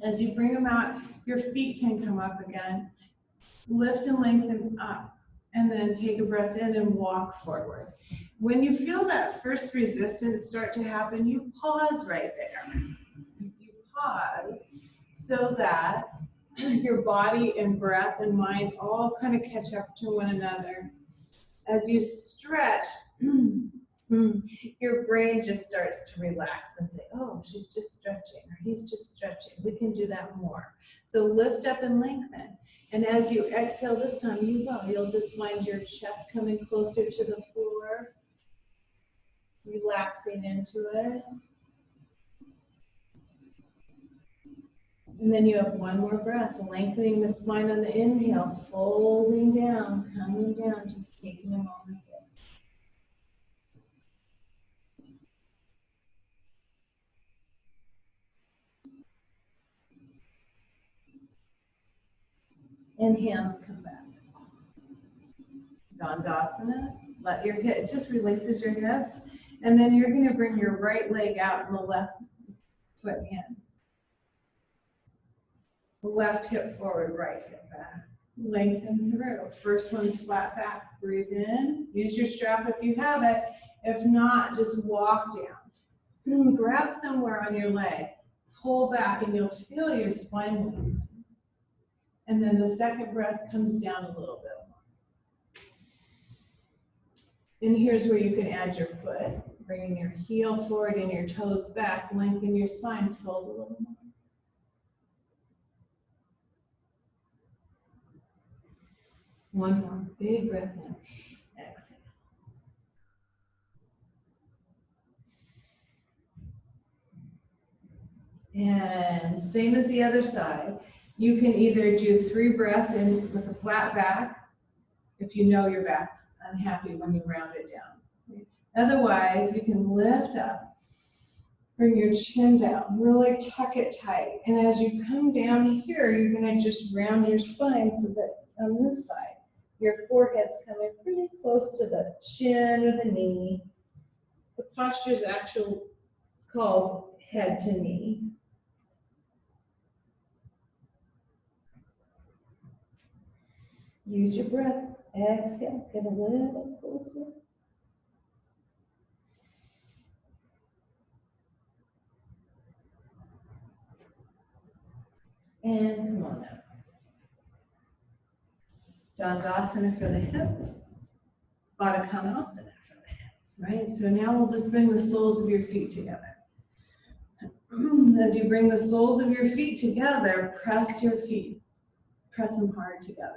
As you bring them out, your feet can come up again. Lift and lengthen up. And then take a breath in and walk forward. When you feel that first resistance start to happen, you pause right there. You pause so that your body and breath and mind all kind of catch up to one another. As you stretch, your brain just starts to relax and say, oh, she's just stretching, or he's just stretching. We can do that more. So lift up and lengthen. And as you exhale this time, you'll just find your chest coming closer to the floor, relaxing into it. And then you have one more breath, lengthening the spine on the inhale, folding down, coming down, just taking a moment here. And hands come back. Dandasana, let your hip, it just releases your hips. And then you're going to bring your right leg out and the left foot in. Left hip forward, right hip back. Lengthen through. First one's flat back. Breathe in. Use your strap if you have it. If not, just walk down. Grab somewhere on your leg. Pull back and you'll feel your spine lengthen. And then the second breath comes down a little bit more. And here's where you can add your foot. Bringing your heel forward and your toes back. Lengthen your spine. Fold a little more. One more big breath in. Exhale. And same as the other side. You can either do 3 breaths in with a flat back, if you know your back's unhappy when you round it down. Otherwise, you can lift up, bring your chin down, really tuck it tight. And as you come down here, you're gonna just round your spine so that on this side, your forehead's coming pretty close to the chin or the knee. The posture is actually called head to knee. Use your breath. Exhale, get a little closer. And come on up. Dandasana for the hips. Baddha Konasana for the hips, right? So now we'll just bring the soles of your feet together. As you bring the soles of your feet together, press your feet. Press them hard together.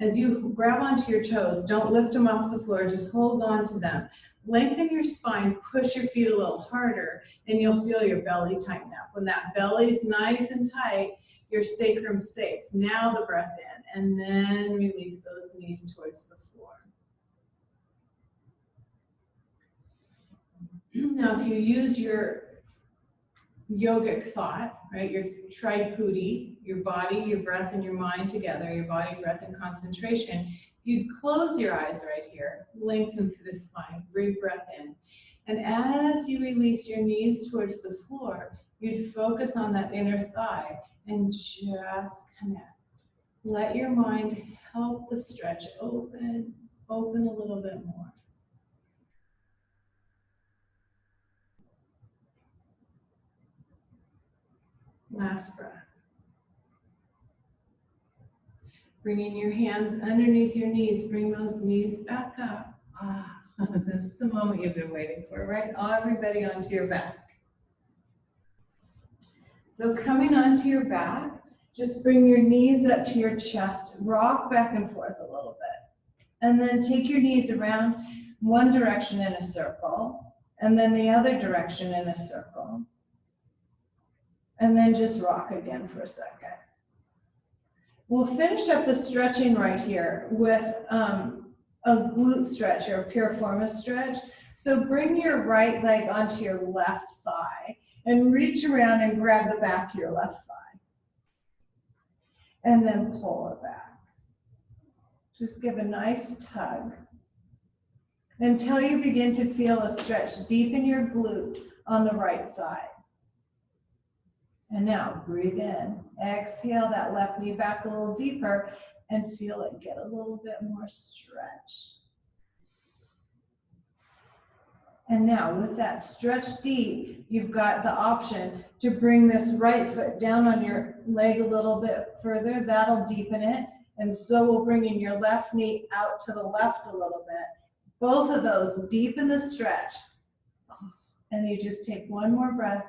As you grab onto your toes, don't lift them off the floor, just hold on to them. Lengthen your spine, push your feet a little harder, and you'll feel your belly tighten up. When that belly's nice and tight, your sacrum's safe. Now the breath in, and then release those knees towards the floor. Now, if you use your yogic thought, right, your triputi, your body, your breath, and your mind together, your body, breath, and concentration, you'd close your eyes right here, lengthen through the spine, breathe breath in. And as you release your knees towards the floor, you'd focus on that inner thigh and just connect. Let your mind help the stretch open a little bit more. Last breath. Bringing your hands underneath your knees, bring those knees back up. This is the moment you've been waiting for, right? Everybody onto your back. So coming onto your back, just bring your knees up to your chest, rock back and forth a little bit. And then take your knees around one direction in a circle, and then the other direction in a circle. And then just rock again for a second. We'll finish up the stretching right here with a glute stretch or a piriformis stretch. So bring your right leg onto your left thigh and reach around and grab the back of your left thigh. And then pull it back. Just give a nice tug until you begin to feel a stretch deep in your glute on the right side. And now breathe in, exhale that left knee back a little deeper and feel it get a little bit more stretch. And now with that stretch deep, you've got the option to bring this right foot down on your leg a little bit further. That'll deepen it. And so we'll bring in your left knee out to the left a little bit. Both of those deepen the stretch. And you just take one more breath.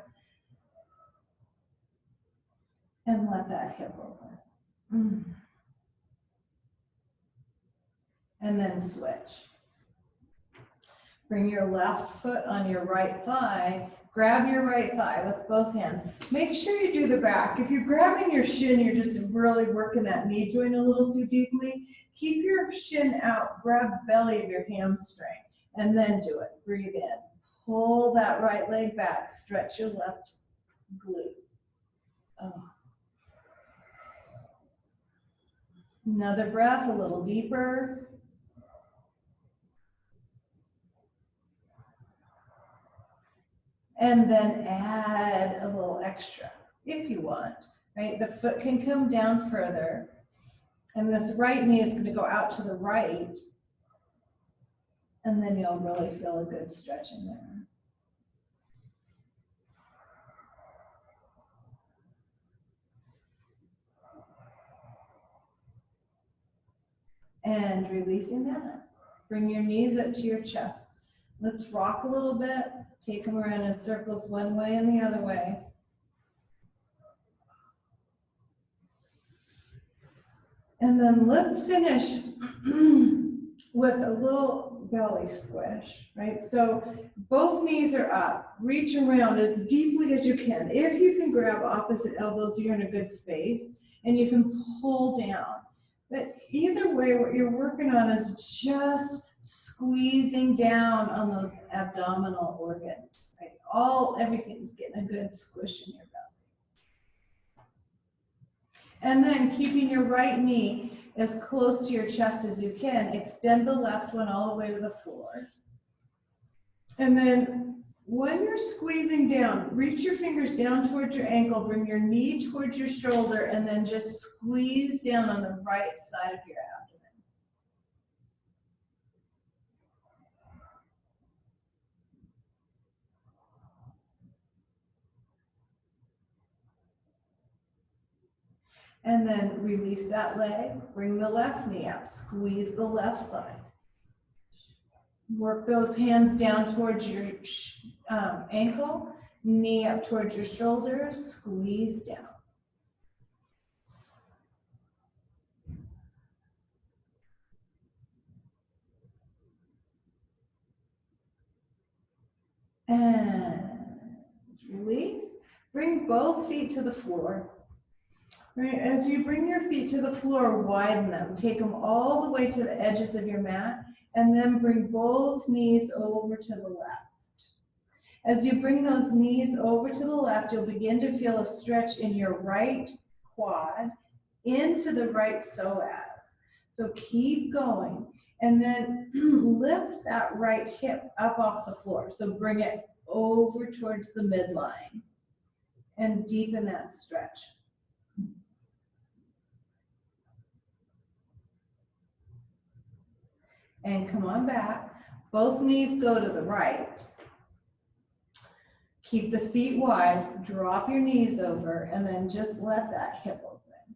And let that hip open. And then switch. Bring your left foot on your right thigh. Grab your right thigh with both hands. Make sure you do the back. If you're grabbing your shin, you're just really working that knee joint a little too deeply. Keep your shin out. Grab the belly of your hamstring. And then do it. Breathe in. Pull that right leg back. Stretch your left glute. Another breath, a little deeper. And then add a little extra, if you want, right? The foot can come down further. And this right knee is going to go out to the right. And then you'll really feel a good stretch in there. And releasing that. Bring your knees up to your chest. Let's rock a little bit. Take them around in circles one way and the other way. And then let's finish with a little belly squish, right? So both knees are up. Reach around as deeply as you can. If you can grab opposite elbows, you're in a good space. And you can pull down. But either way, what you're working on is just squeezing down on those abdominal organs, right? Everything's getting a good squish in your belly. And then keeping your right knee as close to your chest as you can, extend the left one all the way to the floor. And then when you're squeezing down, reach your fingers down towards your ankle, bring your knee towards your shoulder, and then just squeeze down on the right side of your abdomen. And then release that leg, bring the left knee up, squeeze the left side. Work those hands down towards your ankle, knee up towards your shoulders, squeeze down. And release. Bring both feet to the floor. Right, as you bring your feet to the floor, widen them. Take them all the way to the edges of your mat, and then bring both knees over to the left. As you bring those knees over to the left, you'll begin to feel a stretch in your right quad into the right psoas. So keep going. And then lift that right hip up off the floor. So bring it over towards the midline and deepen that stretch. And come on back. Both knees go to the right. Keep the feet wide, drop your knees over, and then just let that hip open.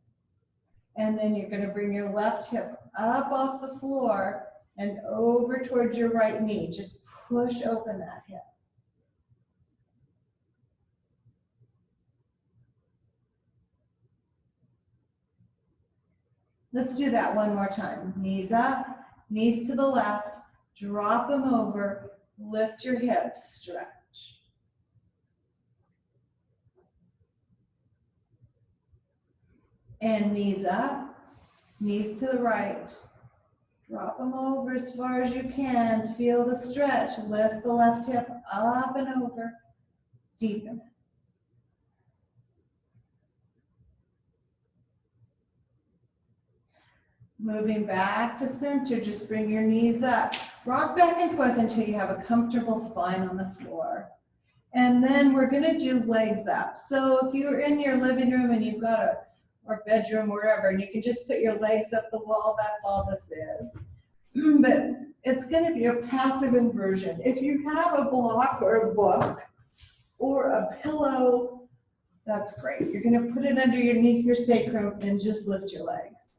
And then you're going to bring your left hip up off the floor and over towards your right knee. Just push open that hip. Let's do that one more time. Knees up, knees to the left, drop them over, lift your hips, stretch. And knees up, knees to the right. Drop them over as far as you can. Feel the stretch. Lift the left hip up and over. Deepen it. Moving back to center, just bring your knees up. Rock back and forth until you have a comfortable spine on the floor. And then we're going to do legs up. So if you're in your living room and you've got or bedroom, wherever, and you can just put your legs up the wall, that's all this is. But it's going to be a passive inversion. If you have a block or a book or a pillow, that's great. You're going to put it underneath your sacrum and just lift your legs.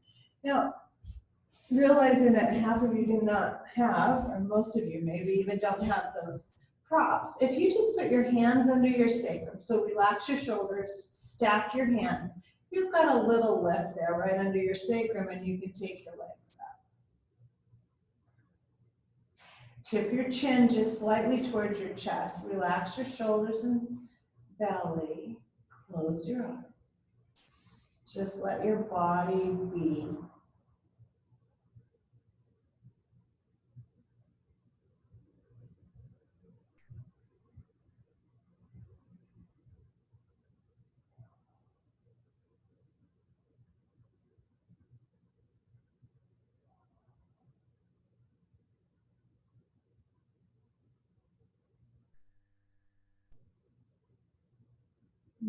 Now, realizing that half of you do not have, or most of you maybe even don't have those props, if you just put your hands under your sacrum, so relax your shoulders, stack your hands, you've got a little lift there right under your sacrum, and you can take your legs up. Tip your chin just slightly towards your chest. Relax your shoulders and belly. Close your eyes. Just let your body be.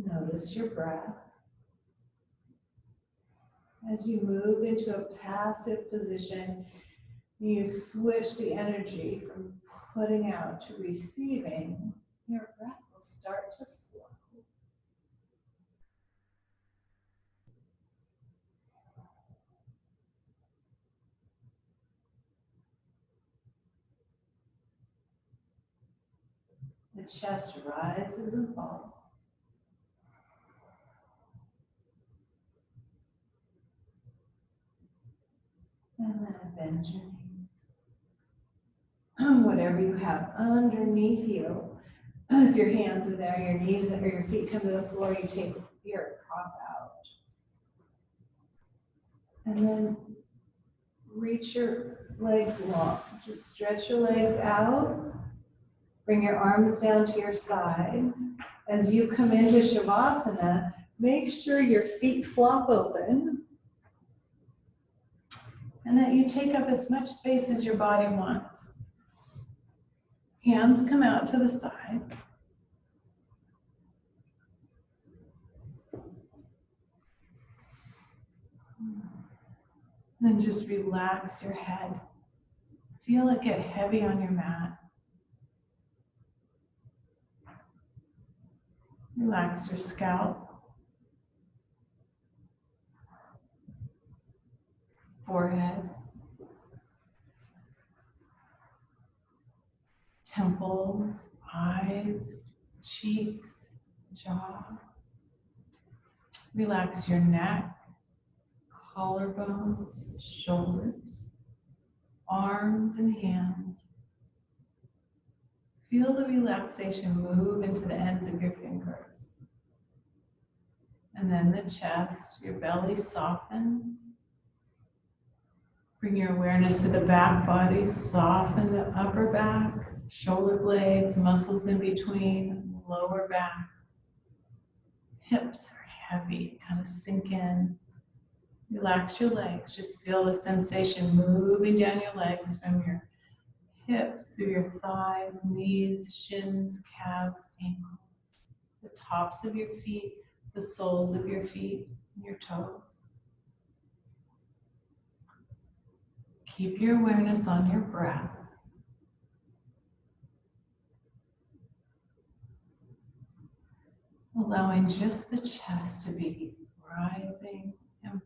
Notice your breath. As you move into a passive position, you switch the energy from putting out to receiving. Your breath will start to slow. The chest rises and falls. And then bend your knees. Whatever you have underneath you, if your hands are there, your knees or your feet come to the floor, you take your prop out. And then reach your legs long. Just stretch your legs out. Bring your arms down to your side. As you come into Shavasana, make sure your feet flop open and that you take up as much space as your body wants. Hands come out to the side. And just relax your head. Feel it get heavy on your mat. Relax your scalp, forehead, temples, eyes, cheeks, jaw. Relax your neck, collarbones, shoulders, arms and hands. Feel the relaxation move into the ends of your fingers. And then the chest, your belly softens. Bring your awareness to the back body, soften the upper back, shoulder blades, muscles in between, lower back. Hips are heavy, kind of sink in. Relax your legs, just feel the sensation moving down your legs from your hips, through your thighs, knees, shins, calves, ankles, the tops of your feet, the soles of your feet, and your toes. Keep your awareness on your breath. Allowing just the chest to be rising and falling.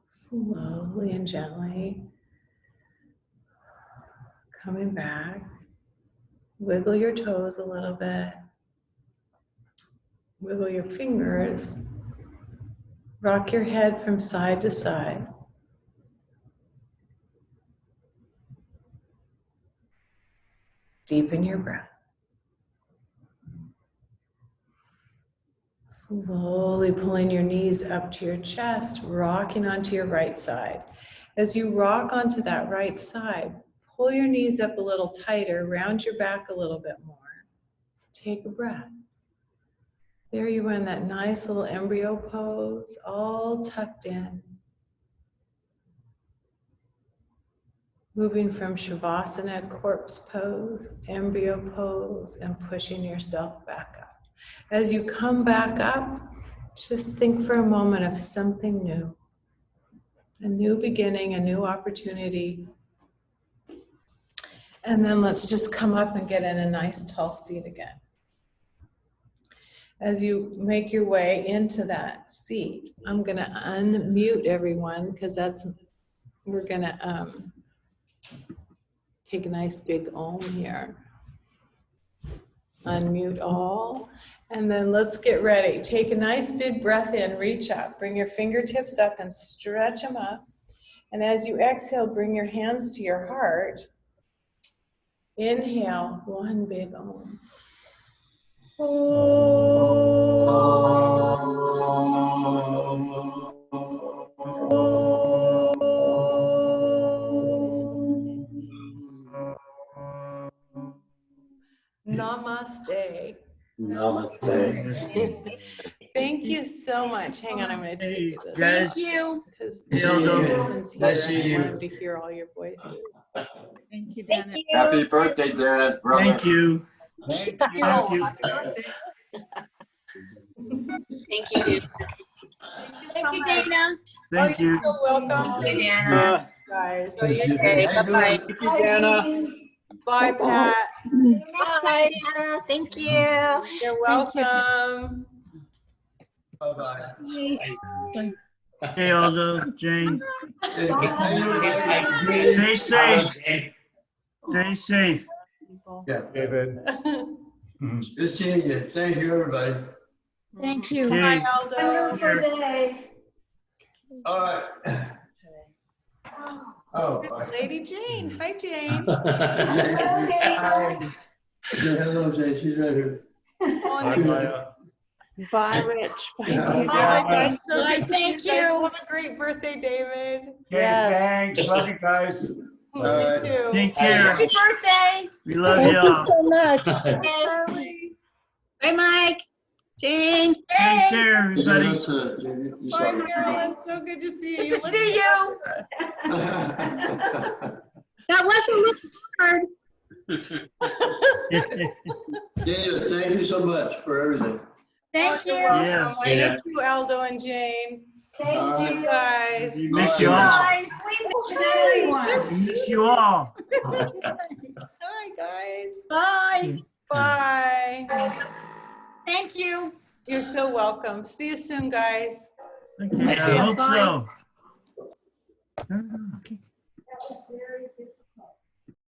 Slowly and gently coming back. Wiggle your toes a little bit. Wiggle your fingers. Rock your head from side to side. Deepen your breath. Slowly pulling your knees up to your chest, rocking onto your right side. As you rock onto that right side, pull your knees up a little tighter, round your back a little bit more. Take a breath. There you are in that nice little embryo pose, all tucked in. Moving from Shavasana, corpse pose, embryo pose, and pushing yourself back up. As you come back up, just think for a moment of something new. A new beginning, a new opportunity. And then let's just come up and get in a nice tall seat again. As you make your way into that seat, I'm going to unmute everyone because we're going to take a nice big Om here. Unmute all. And then let's get ready. Take a nice big breath in, reach up, bring your fingertips up and stretch them up. And as you exhale, bring your hands to your heart Inhale, one big Om. Namaste. Namaste. Thank you so much. Hang on, I'm going to take this. Guys. Thank you. Because Hey, my Aldo. husband's here. Nice to see I you. want him to hear all your voices. Thank you, Thank Dennis. you. Happy birthday, Dennis, brother. Thank you. Thank Thank you. Thank you, Dana. Thank you, Dana. Thank you. So welcome. Thank you, Dana. Guys. Okay, bye-bye. Thank you, Dana. Bye, Pat. Bye, Dana. Thank you. You're welcome. Bye-bye. Hey, Aldo, Jane. Hey, how you doing? Stay safe. Stay safe. Yeah, David. good seeing you. Thank you, everybody. Thank you. Hi, Okay. Aldo. All right. Oh, bye. Lady Jane. Hi, Jane. Hello, Jay. She's right here. Bye, Maya. Bye, Rich. Yeah. Oh my gosh, so Bye, good. thank guys. you. Have a great birthday, David. Thanks. Love you guys. Love right. you too. Take care. Happy birthday. We love Thank you you all. so much. Charlie. Bye, Mike. Jane. Take Hey, care, everybody. Bye, Marilyn. So good to see you. good to see you. That wasn't hard. Dana, thank you so much for everything. Thank You're you. Yeah. welcome. I miss you, Aldo and Jane. Thank you, guys. We miss you all. Guys. We miss you all. Hi, guys. Bye. Bye. Thank you. You're so welcome. See you soon, guys. Okay, I hope so. Okay.